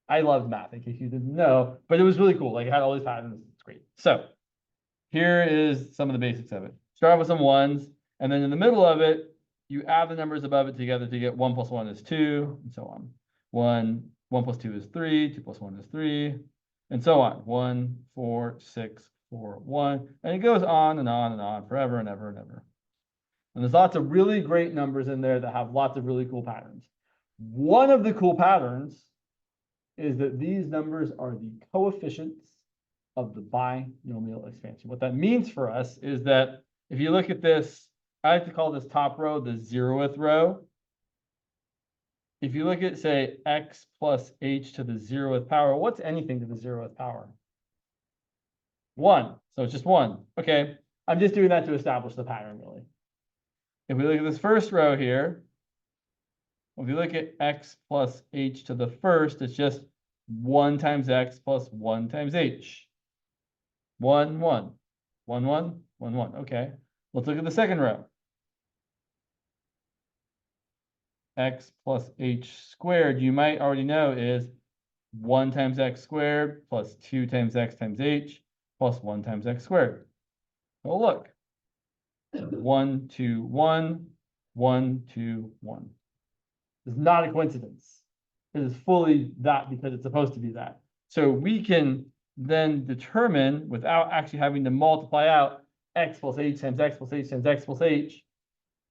I loved math, in case you didn't know, but it was really cool. Like it had all these patterns. It's great. So here is some of the basics of it. Start with some ones, and then in the middle of it, you add the numbers above it together to get 1 plus 1 is 2, and so on. 1 plus 2 is 3, 2 plus 1 is 3, and so on. 1, 4, 6, 4, 1, and it goes on and on and on forever and ever and ever. And there's lots of really great numbers in there that have lots of really cool patterns. One of the cool patterns is that these numbers are the coefficients of the binomial expansion. What that means for us is that if you look at this, I like to call this top row the 0th row. If you look at, say, x plus h to the 0th power, what's anything to the 0th power? 1. So it's just 1. Okay, I'm just doing that to establish the pattern, really. If we look at this first row here, if you look at x plus h to the first, it's just 1 times x plus 1 times h. 1, 1, 1, 1, 1, 1. Okay, let's look at the second row. X plus h squared, you might already know, is 1 times x squared plus 2 times x times h plus 1 times x squared. Oh, look. 1, 2, 1, 1, 2, 1. It's not a coincidence. It is fully that because it's supposed to be that. So we can then determine, without actually having to multiply out x plus h times x plus h times x plus h,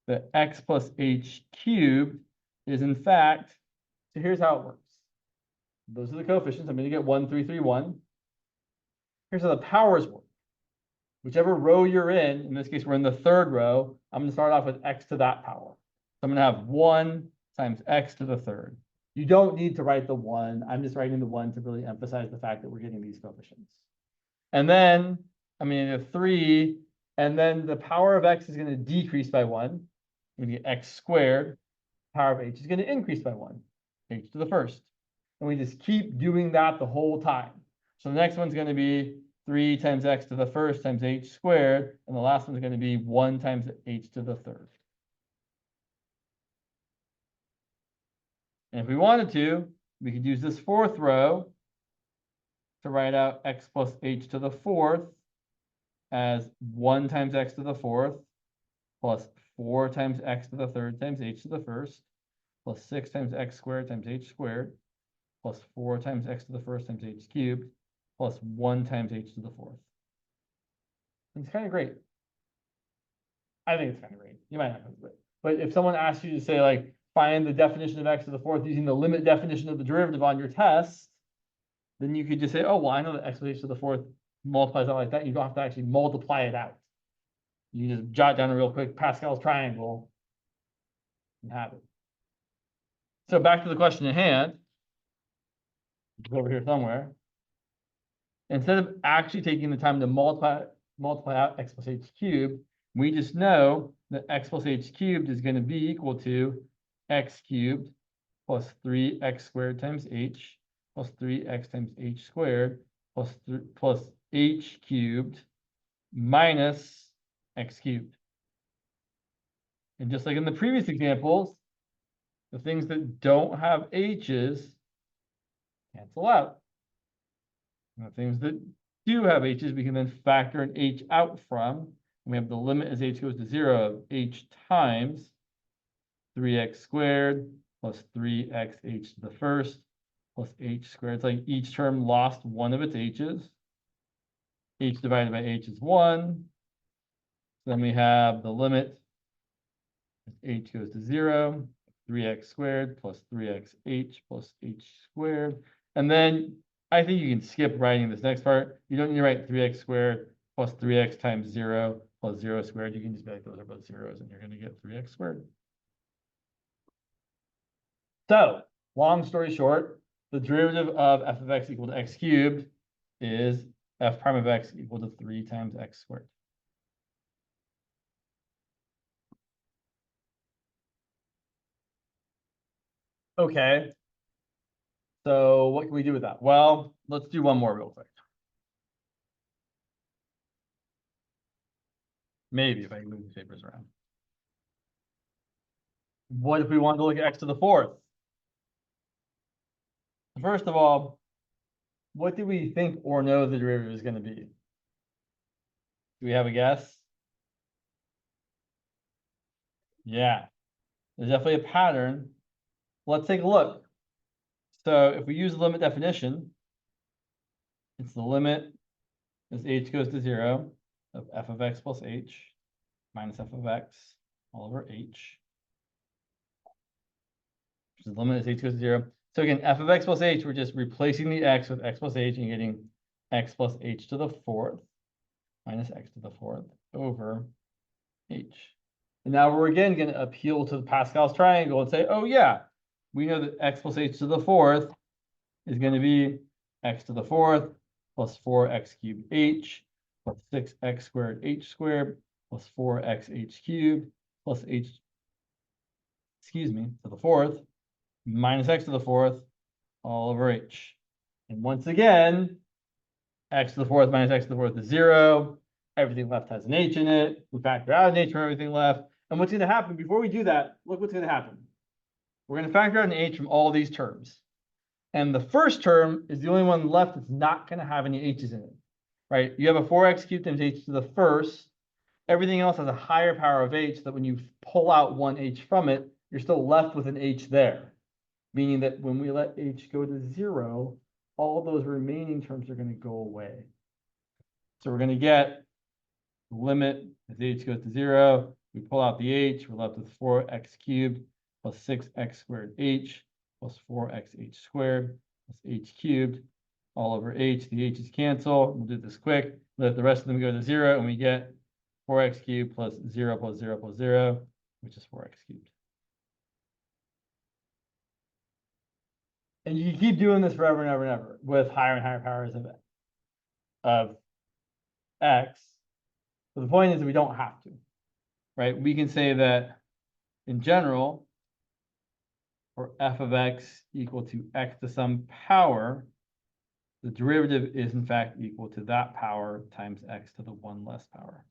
that x plus h cubed is in fact, so here's how it works. Those are the coefficients. I'm going to get 1, 3, 3, 1. Here's how the powers work. Whichever row you're in this case, we're in the third row, I'm going to start off with x to that power. So I'm going to have 1 times x to the third. You don't need to write the 1. I'm just writing the 1 to really emphasize the fact that we're getting these coefficients. And then I'm going to get 3, and then the power of x is going to decrease by 1. I'm going to get x squared. Power of h is going to increase by 1, h to the first. And we just keep doing that the whole time. So the next one's going to be 3 times x to the first times h squared, and the last one's going to be 1 times h to the third. And if we wanted to, we could use this fourth row to write out x plus h to the fourth as 1 times x to the fourth plus 4 times x to the third times h to the first plus 6 times x squared times h squared plus 4 times x to the first times h cubed plus 1 times h to the fourth. It's kind of great. I think it's kind of great. You might not know it. But if someone asks you to say, like, find the definition of x to the fourth using the limit definition of the derivative on your test, then you could just say, oh, well, I know that x plus h to the fourth multiplies out like that. You don't have to actually multiply it out. You just jot down a real quick Pascal's triangle and have it. So back to the question at hand. It's over here somewhere. Instead of actually taking the time to multiply out x plus h cubed, we just know that x plus h cubed is going to be equal to x cubed plus 3x squared times h plus 3x times h squared plus h cubed minus x cubed. And just like in the previous examples, the things that don't have h's cancel out. And the things that do have h's, we can then factor an h out from. And we have the limit as h goes to 0 of h times 3x squared plus 3xh to the first plus h squared. It's like each term lost one of its h's. H divided by h is 1. So then we have the limit as h goes to 0, 3x squared plus 3xh plus h squared. And then I think you can skip writing this next part. You don't need to write 3x squared plus 3x times 0 plus 0 squared. You can just be like, those are both zeros, and you're going to get 3x squared. So, long story short, the derivative of f of x equal to x cubed is f prime of x equal to 3 times x squared. Okay. So what can we do with that? Well, let's do one more real quick. Maybe if I can move the papers around. What if we wanted to look at x to the fourth? First of all, what do we think or know the derivative is going to be? Do we have a guess? Yeah, there's definitely a pattern. Let's take a look. So if we use the limit definition, it's the limit as h goes to 0 of f of x plus h minus f of x all over h, which is the limit as h goes to 0. So again, f of x plus h, we're just replacing the x with x plus h and getting x plus h to the fourth minus x to the fourth over h. And now we're again going to appeal to the Pascal's triangle and say, oh yeah, we know that x plus h to the fourth is going to be x to the fourth plus 4x cubed h plus 6x squared h squared plus 4xh cubed plus h, to the fourth minus x to the fourth all over h. And once again, x to the fourth minus x to the fourth is 0. Everything left has an h in it. We factor out an h from everything left. And what's going to happen before we do that, look what's going to happen. We're going to factor out an h from all these terms. And the first term is the only one left that's not going to have any h's in it, right? You have a 4x cubed times h to the first. Everything else has a higher power of h, so that when you pull out one h from it, you're still left with an h there. Meaning that when we let h go to 0, all those remaining terms are going to go away. So we're going to get the limit as h goes to 0. We pull out the h, we're left with 4x cubed plus 6x squared h plus 4xh squared plus h cubed all over h. The h's cancel. We'll do this quick. Let the rest of them go to 0, and we get 4x cubed plus 0 plus 0 plus 0, which is 4x cubed. And you can keep doing this forever and ever and ever with higher and higher powers of x. But the point is that we don't have to, right? We can say that in general, for f of x equal to x to some power, the derivative is in fact equal to that power times x to the 1 less power.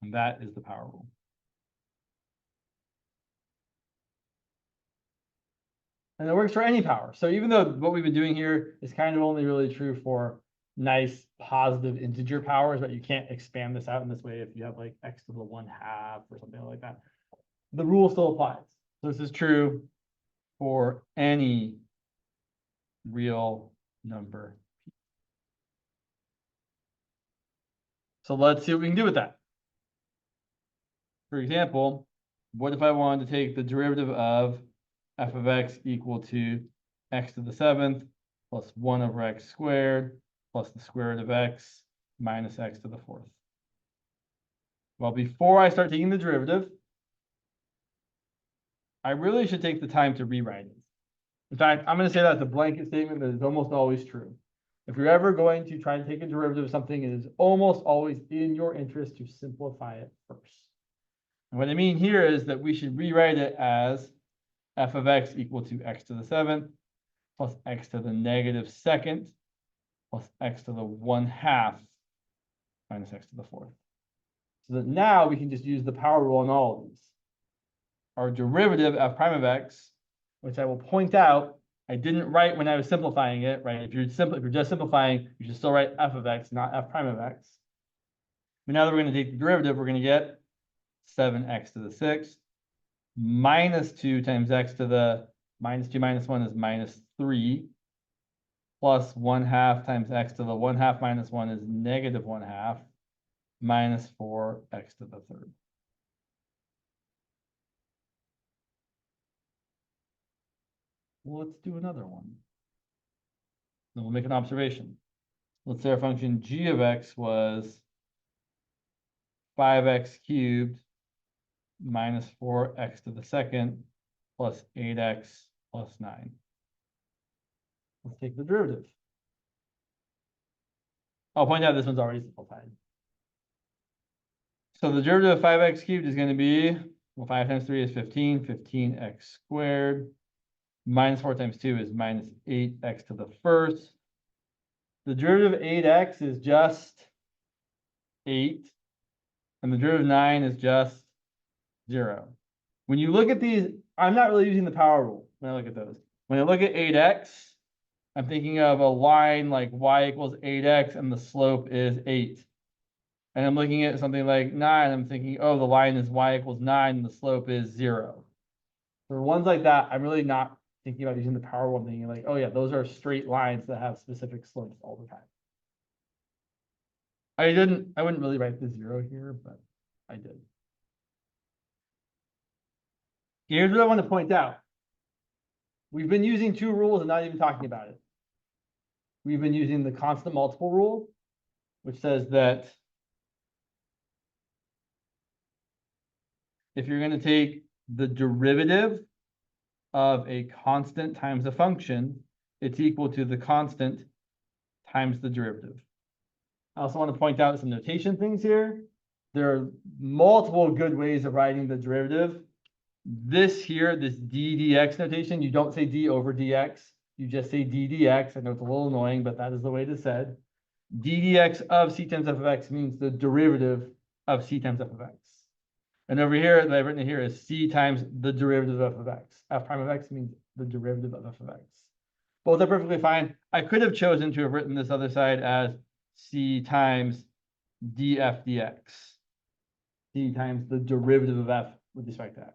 And that is the power rule. And it works for any power. So even though what we've been doing here is kind of only really true for nice positive integer powers, but you can't expand this out in this way if you have like x to the 1/2 or something like that. The rule still applies. So this is true for any real number. So let's see what we can do with that. For example, what if I wanted to take the derivative of f of x equal to x to the 7th plus 1 over x squared plus the square root of x minus x to the 4th? Well, before I start taking the derivative, I really should take the time to rewrite it. In fact, I'm going to say that's a blanket statement that is almost always true. If you're ever going to try to take a derivative of something, it is almost always in your interest to simplify it first. And what I mean here is that we should rewrite it as f of x equal to x to the 7th plus x to the negative 2nd plus x to the 1/2 minus x to the 4th. So that now we can just use the power rule on all of these. Our derivative f prime of x, which I will point out, I didn't write when I was simplifying it, right? If you're just simplifying, you should still write f of x, not f prime of x. But now that we're going to take the derivative, we're going to get 7x to the 6th minus 2 times x to the minus 2 minus 1 is minus 3 plus 1/2 times x to the 1/2 minus 1 is negative 1/2 minus 4x to the 3rd. Well, let's do another one. Then we'll make an observation. Let's say our function g of x was 5x cubed minus 4x to the 2nd plus 8x plus 9. Let's take the derivative. I'll point out this one's already simplified. So the derivative of 5x cubed is going to be, well, 5 times 3 is 15, 15x squared. Minus 4 times 2 is minus 8x to the 1st. The derivative of 8x is just 8. And the derivative of 9 is just 0. When you look at these, I'm not really using the power rule when I look at those. When I look at 8x, I'm thinking of a line like y equals 8x and the slope is 8. And I'm looking at something like 9, I'm thinking, oh, the line is y equals 9 and the slope is 0. For ones like that, I'm really not thinking about using the power rule. I'm thinking like, oh yeah, those are straight lines that have specific slopes all the time. I wouldn't really write the 0 here, but I did. Here's what I want to point out. We've been using two rules and not even talking about it. We've been using the constant multiple rule, which says that if you're going to take the derivative of a constant times a function, it's equal to the constant times the derivative. I also want to point out some notation things here. There are multiple good ways of writing the derivative. This here, this d dx notation, you don't say d over dx. You just say d dx. I know it's a little annoying, but that is the way it is said. D dx of c times f of x means the derivative of c times f of x. And over here, that I've written here is c times the derivative of f of x. F prime of x means the derivative of f of x. Both are perfectly fine. I could have chosen to have written this other side as c times df dx. C times the derivative of f with respect to x.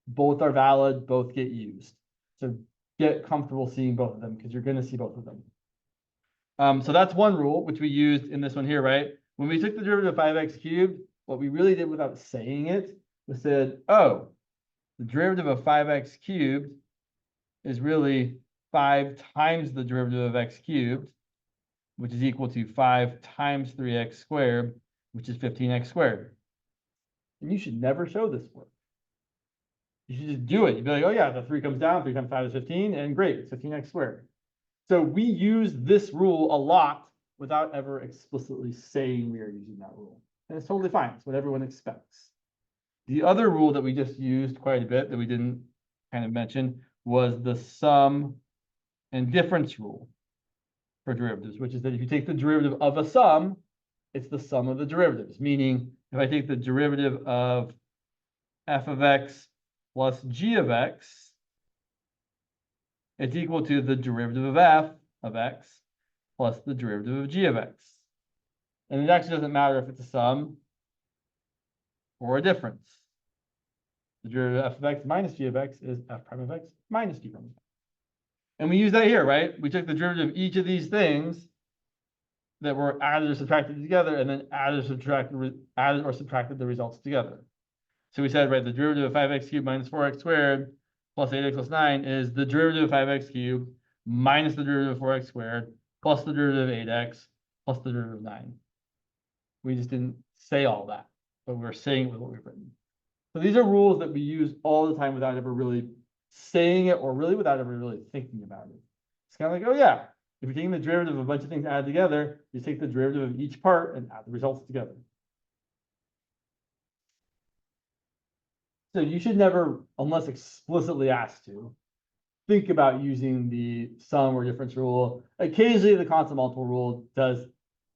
Both are valid, both get used. So get comfortable seeing both of them because you're going to see both of them. So that's one rule, which we used in this one here, right? When we took the derivative of 5x cubed, what we really did without saying it was said, oh, the derivative of 5x cubed is really 5 times the derivative of x cubed, which is equal to 5 times 3x squared, which is 15x squared. And you should never show this work. You should just do it. You'd be like, oh yeah, the 3 comes down, 3 times 5 is 15, and great, it's 15x squared. So we use this rule a lot without ever explicitly saying we are using that rule. And it's totally fine. It's what everyone expects. The other rule that we just used quite a bit that we didn't kind of mention was the sum and difference rule for derivatives, which is that if you take the derivative of a sum, it's the sum of the derivatives. Meaning, if I take the derivative of f of x plus g of x, it's equal to the derivative of f of x plus the derivative of g of x. And it actually doesn't matter if it's a sum or a difference. The derivative of f of x minus g of x is f prime of x minus g prime of x. And we use that here, right? We took the derivative of each of these things that were added or subtracted together and then added or subtracted the results together. So we said, right, the derivative of 5x cubed minus 4x squared plus 8x plus 9 is the derivative of 5x cubed minus the derivative of 4x squared plus the derivative of 8x plus the derivative of 9. We just didn't say all that, but we're saying it with what we've written. So these are rules that we use all the time without ever really saying it or really without ever really thinking about it. It's kind of like, oh yeah, if you're taking the derivative of a bunch of things added together, you take the derivative of each part and add the results together. So you should never, unless explicitly asked to, think about using the sum or difference rule. Occasionally, the constant multiple rule does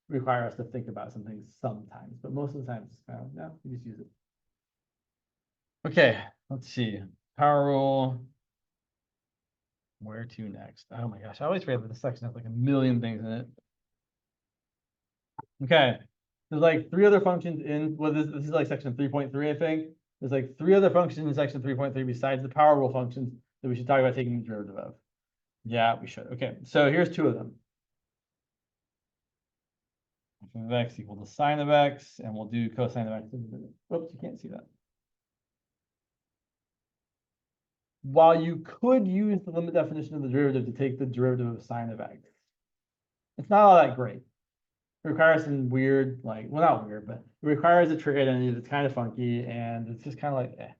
require us to think about some things sometimes, but most of the time, it's kind of, no, you just use it. Okay, let's see. Power rule. Where to next? Oh my gosh, I always forget that this section has like a million things in it. Okay, there's like 3 other functions in, well, this is like section 3.3, I think. There's like 3 other functions in section 3.3 besides the power rule functions that we should talk about taking the derivative of. Yeah, we should. Okay, so here's 2 of them. F of x equal to sine of x, and we'll do cosine of x. Oops, you can't see that. While you could use the limit definition of the derivative to take the derivative of sine of x, it's not all that great. It requires some weird, like, well, not weird, but it requires a trig identity that's kind of funky, and it's just kind of like, eh.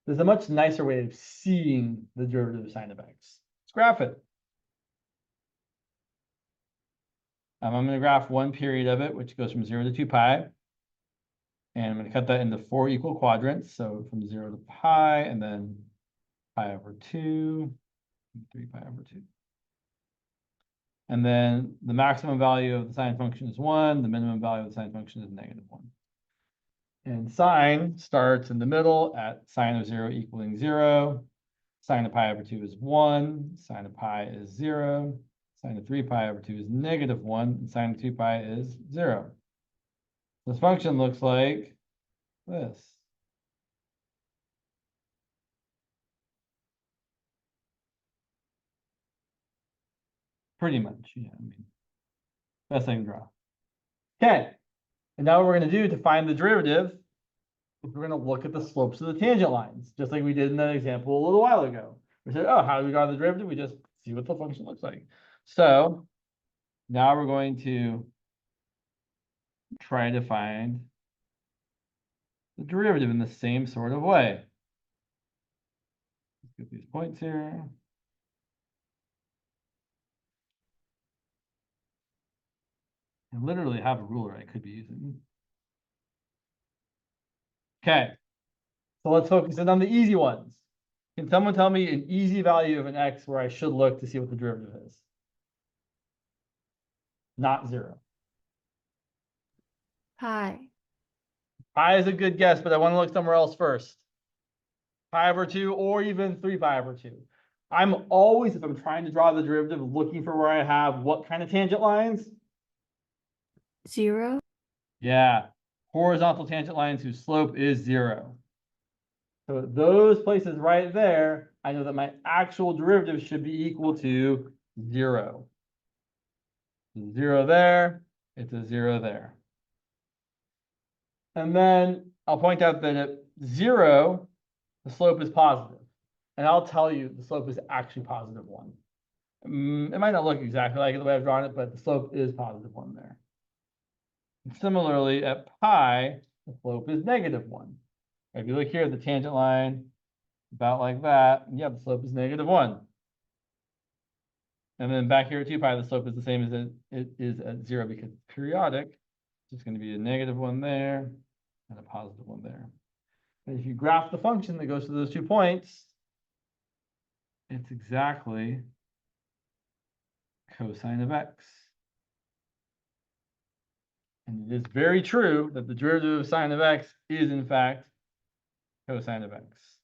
There's a much nicer way of seeing the derivative of sine of x. Let's graph it. I'm going to graph one period of it, which goes from 0 to 2 pi. And I'm going to cut that into 4 equal quadrants. So from 0 to pi, and then pi over 2, 3 pi over 2. And then the maximum value of the sine function is 1. The minimum value of the sine function is -1. And sine starts in the middle at sine of 0 equaling 0. Sine of pi over 2 is 1. Sine of pi is 0. Sine of 3 pi over 2 is -1. And sine of 2 pi is 0. This function looks like this. Pretty much, yeah. I mean, best I can draw. Okay. And now what we're going to do to find the derivative is we're going to look at the slopes of the tangent lines, just like we did in that example a little while ago. We said, oh, how do we draw the derivative? We just see what the function looks like. So now we're going to try to find the derivative in the same sort of way. Let's get these points here. I literally have a ruler I could be using. Okay, so let's focus in on the easy ones. Can someone tell me an easy value of an x where I should look to see what the derivative is? Not 0. Pi. Pi is a good guess, but I want to look somewhere else first. Pi over 2 or even 3 pi over 2. I'm always, if I'm trying to draw the derivative, looking for where I have what kind of tangent lines? 0. Yeah, horizontal tangent lines whose slope is 0. So those places right there, I know that my actual derivative should be equal to 0. 0 there, it's a 0 there. And then I'll point out that at 0, the slope is positive. And I'll tell you the slope is actually positive 1. It might not look exactly like it the way I've drawn it, but the slope is positive 1 there. And similarly, at pi, the slope is -1. If you look here at the tangent line, about like that, yeah, the slope is -1. And then back here at 2 pi, the slope is the same as it is at 0 because it's periodic. It's going to be a -1 there and a +1 there. And if you graph the function that goes to those 2 points, it's exactly cosine of x. And it is very true that the derivative of sine of x is in fact cosine of x.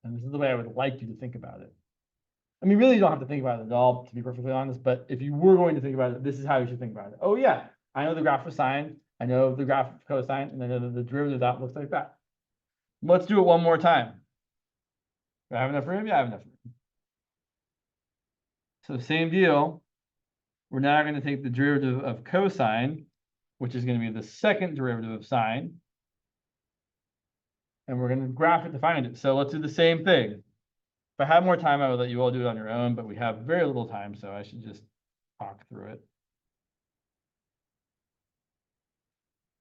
And this is the way I would like you to think about it. I mean, really, you don't have to think about it at all, to be perfectly honest, but if you were going to think about it, this is how you should think about it. Oh yeah, I know the graph of sine, I know the graph of cosine, and I know that the derivative of that looks like that. Let's do it one more time. Do I have enough room? Yeah, I have enough room. So same deal. We're now going to take the derivative of cosine, which is going to be the second derivative of sine. And we're going to graph it to find it. So let's do the same thing. If I had more time, I would let you all do it on your own, but we have very little time, so I should just talk through it.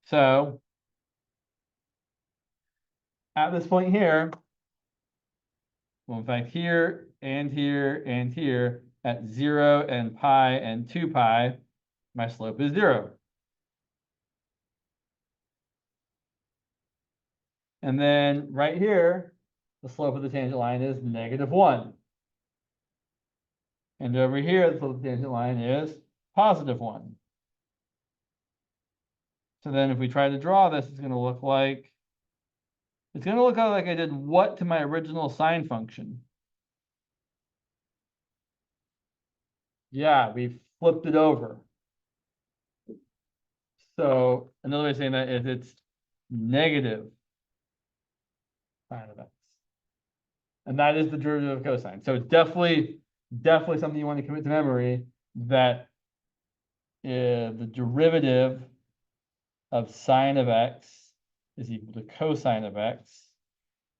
So at this point here, well, in fact, here and here and here, at 0 and pi and 2 pi, my slope is 0. And then right here, the slope of the tangent line is -1. And over here, the slope of the tangent line is +1. So then if we try to draw this, it's going to look like I did what to my original sine function? Yeah, we flipped it over. So another way of saying that is it's negative sine of x. And that is the derivative of cosine. So it's definitely something you want to commit to memory, that the derivative of sine of x is equal to cosine of x,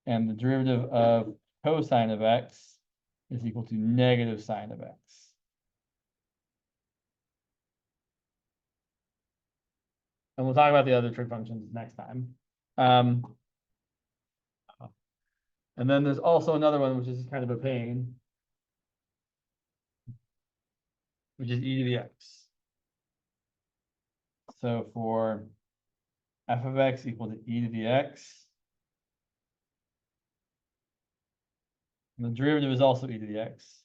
and the derivative of cosine of x is equal to negative sine of x. And we'll talk about the other trig functions next time. And then there's also another one, which is kind of a pain, which is e to the x. So for f of x equal to e to the x, and the derivative is also e to the x.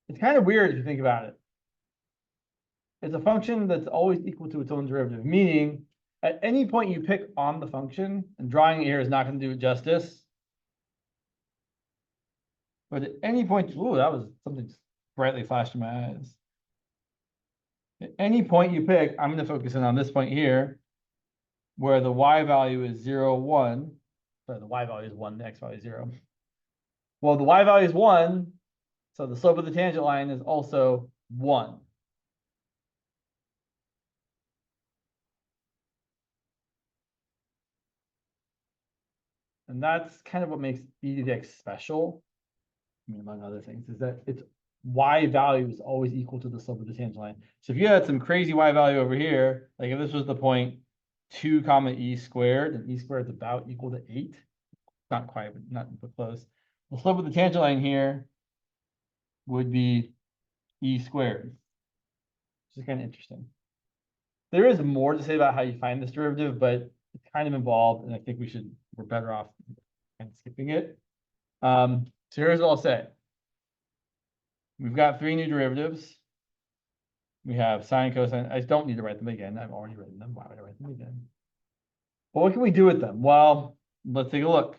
It's kind of weird if you think about it. It's a function that's always equal to its own derivative, meaning at any point you pick on the function, and drawing it here is not going to do it justice. But at any point, ooh, that was something brightly flashed in my eyes. At any point you pick, I'm going to focus in on this point here, where the y value is 0, 1. Sorry, the y value is 1, the x value is 0. Well, the y value is 1, so the slope of the tangent line is also 1. And that's kind of what makes e to the x special, I mean, among other things, is that its y value is always equal to the slope of the tangent line. So if you had some crazy y value over here, like if this was the point 2 comma e squared, and e squared is about equal to 8, not quite, but not but close. The slope of the tangent line here would be e squared, which is kind of interesting. There is more to say about how you find this derivative, but it's kind of involved, and I think we're better off kind of skipping it. So here's what I'll say. We've got 3 new derivatives. We have sine, cosine. I don't need to write them again. I've already written them. Why would I write them again? But what can we do with them? Well, let's take a look.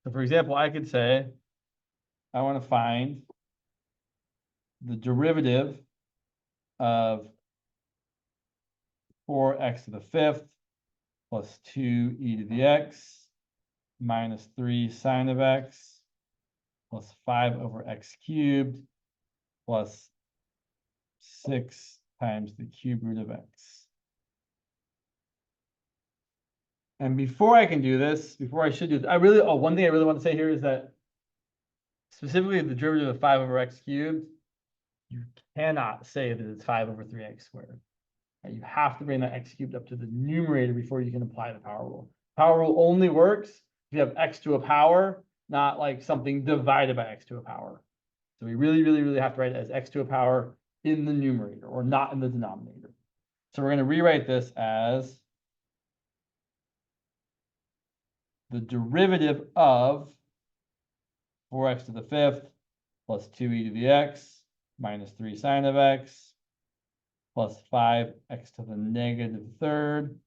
So for example, I could say, I want to find the derivative of 4x to the 5th plus 2 e to the x minus 3 sine of x plus 5 over x cubed plus 6 times the cube root of x. And before I can do this, one thing I really want to say here is that specifically the derivative of 5 over x cubed, you cannot say that it's 5 over 3x squared. You have to bring that x cubed up to the numerator before you can apply the power rule. Power rule only works if you have x to a power, not like something divided by x to a power. So we really have to write it as x to a power in the numerator or not in the denominator. So we're going to rewrite this as the derivative of 4x to the 5th plus 2e to the x minus 3 sine of x plus 5x to the negative third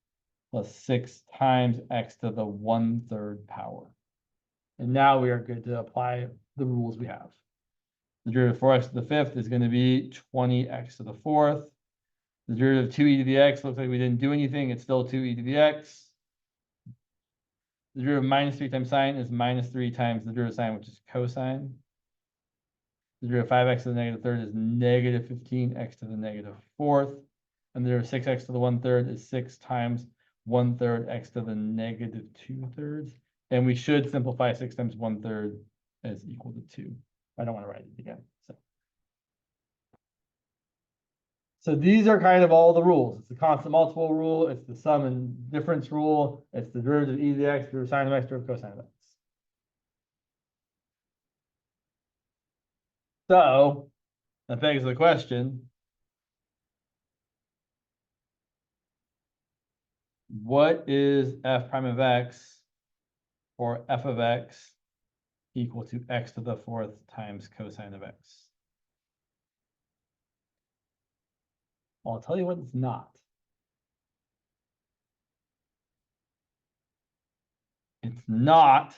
plus 6 times x to the 1/3 power. And now we are good to apply the rules we have. The derivative of 4x to the 5th is going to be 20x to the 4th. The derivative of 2e to the x looks like we didn't do anything. It's still 2e to the x. The derivative of minus 3 times sine is minus 3 times the derivative of sine, which is cosine. The derivative of 5x to the negative third is negative 15x to the negative 4th. And the derivative of 6x to the 1/3 is 6 times 1/3 x to the negative 2/3. And we should simplify 6 times 1/3 as equal to 2. I don't want to write it again. So these are kind of all the rules. It's the constant multiple rule. It's the sum and difference rule. It's the derivative of e to the x, derivative of sine of x, derivative of cosine of x. So that begs the question, what is f prime of x or f of x equal to x to the fourth times cosine of x? Well, I'll tell you what it's not. It's not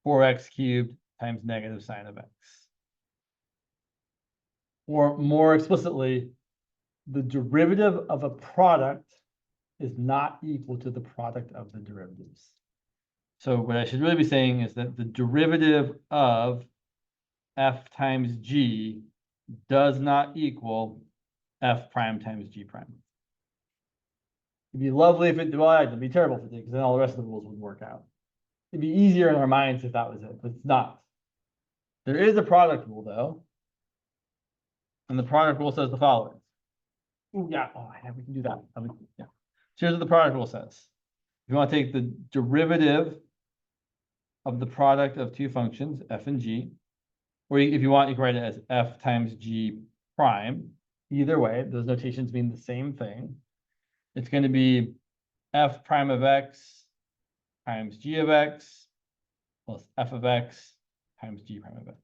4x cubed times negative sine of x. Or more explicitly, the derivative of a product is not equal to the product of the derivatives. So what I should really be saying is that the derivative of f times g does not equal f prime times g prime. It'd be lovely if it, well, it'd be terrible if it did, because then all the rest of the rules would work out. It'd be easier in our minds if that was it, but it's not. There is a product rule, though. And the product rule says the following. Oh, yeah, we can do that. Yeah. So here's what the product rule says. If you want to take the derivative of the product of two functions, f and g, or if you want, you can write it as f times g prime. Either way, those notations mean the same thing. It's going to be f prime of x times g of x plus f of x times g prime of x.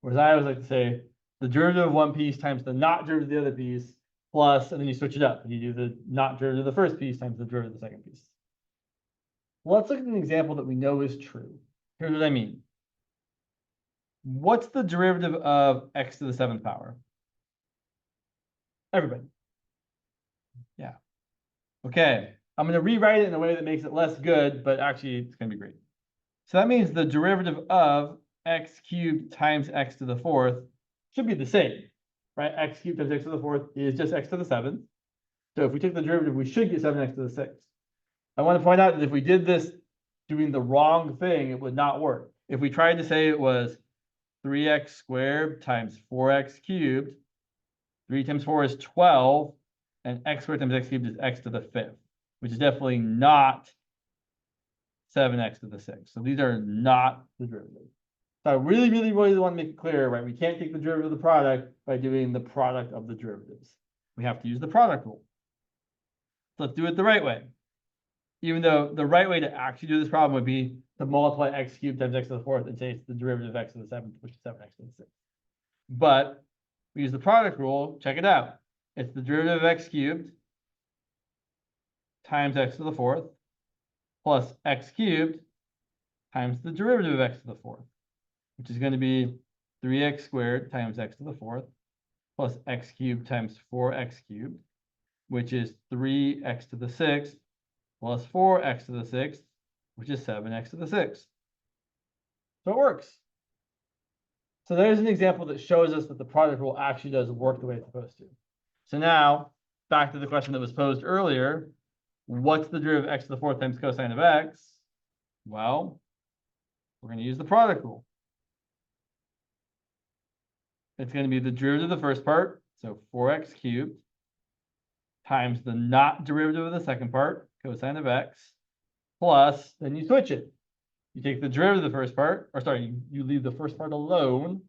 Whereas I always like to say the derivative of one piece times the not derivative of the other piece plus, and then you switch it up. You do the not derivative of the first piece times the derivative of the second piece. Let's look at an example that we know is true. Here's what I mean. What's the derivative of x to the seventh power? Everybody. Yeah. Okay. I'm going to rewrite it in a way that makes it less good, but actually it's going to be great. So that means the derivative of x cubed times x to the fourth should be the same, right? X cubed times x to the fourth is just x to the seventh. So if we take the derivative, we should get 7x to the sixth. I want to point out that if we did this doing the wrong thing, it would not work. If we tried to say it was 3x squared times 4x cubed, 3 times 4 is 12, and x squared times x cubed is x to the fifth, which is definitely not 7x to the sixth. So these are not the derivatives. So I really, really, really want to make it clear, right? We can't take the derivative of the product by doing the product of the derivatives. We have to use the product rule. So let's do it the right way. Even though the right way to actually do this problem would be to multiply x cubed times x to the fourth and say it's the derivative of x to the seventh, which is 7x to the sixth. But we use the product rule. Check it out. It's the derivative of x cubed times x to the fourth plus x cubed times the derivative of x to the fourth, which is going to be 3x squared times x to the fourth plus x cubed times 4x cubed, which is 3x to the sixth plus 4x to the sixth, which is 7x to the sixth. So it works. So there's an example that shows us that the product rule actually does work the way it's supposed to. So now, back to the question that was posed earlier, what's the derivative of x to the fourth times cosine of x? Well, we're going to use the product rule. It's going to be the derivative of the first part, so 4x cubed, times the not derivative of the second part, cosine of x, plus, then you switch it. You take the derivative of the first part, or sorry, you leave the first part alone.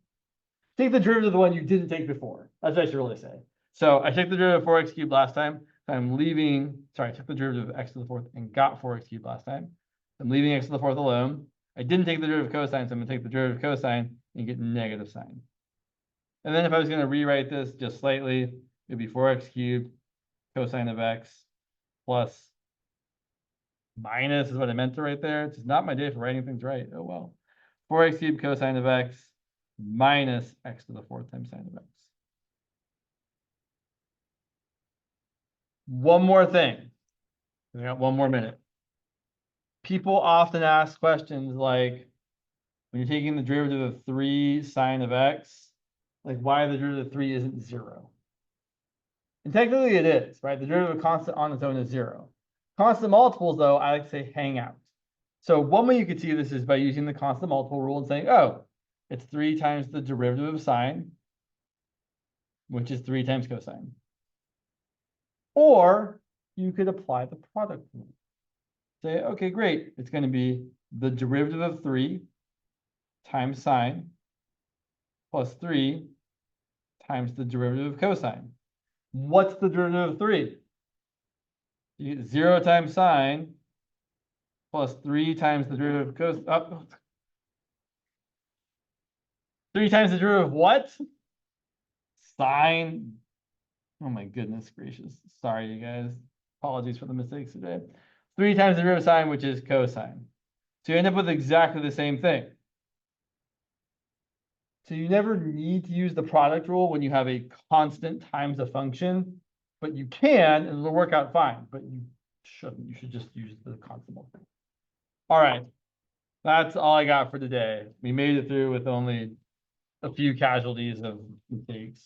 Take the derivative of the one you didn't take before. That's what I should really say. So I took the derivative of 4x cubed last time. So I'm leaving, sorry, I took the derivative of x to the fourth and got 4x cubed last time. I'm leaving x to the fourth alone. I didn't take the derivative of cosine, so I'm going to take the derivative of cosine and get negative sine. And then if I was going to rewrite this just slightly, it would be 4x cubed cosine of x plus minus is what I meant to write there. It's just not my day for writing things right. Oh, well. 4x cubed cosine of x minus x to the fourth times sine of x. One more thing. We got one more minute. People often ask questions like, when you're taking the derivative of 3 sine of x, like why the derivative of 3 isn't 0? And technically it is, right? The derivative of constant on its own is 0. Constant multiples, though, I like to say hang out. So one way you could see this is by using the constant multiple rule and saying, oh, it's 3 times the derivative of sine, which is 3 times cosine. Or you could apply the product rule. Say, okay, great. It's going to be the derivative of 3 times sine plus 3 times the derivative of cosine. What's the derivative of 3? You get 0 times sine plus 3 times the derivative of cos up. 3 times the derivative of what? Sine. Oh my goodness gracious. Sorry, you guys. Apologies for the mistakes today. 3 times the derivative of sine, which is cosine. So you end up with exactly the same thing. So you never need to use the product rule when you have a constant times a function, but you can, and it'll work out fine, but you shouldn't. You should just use the constant one. All right. That's all I got for today. We made it through with only a few casualties of mistakes.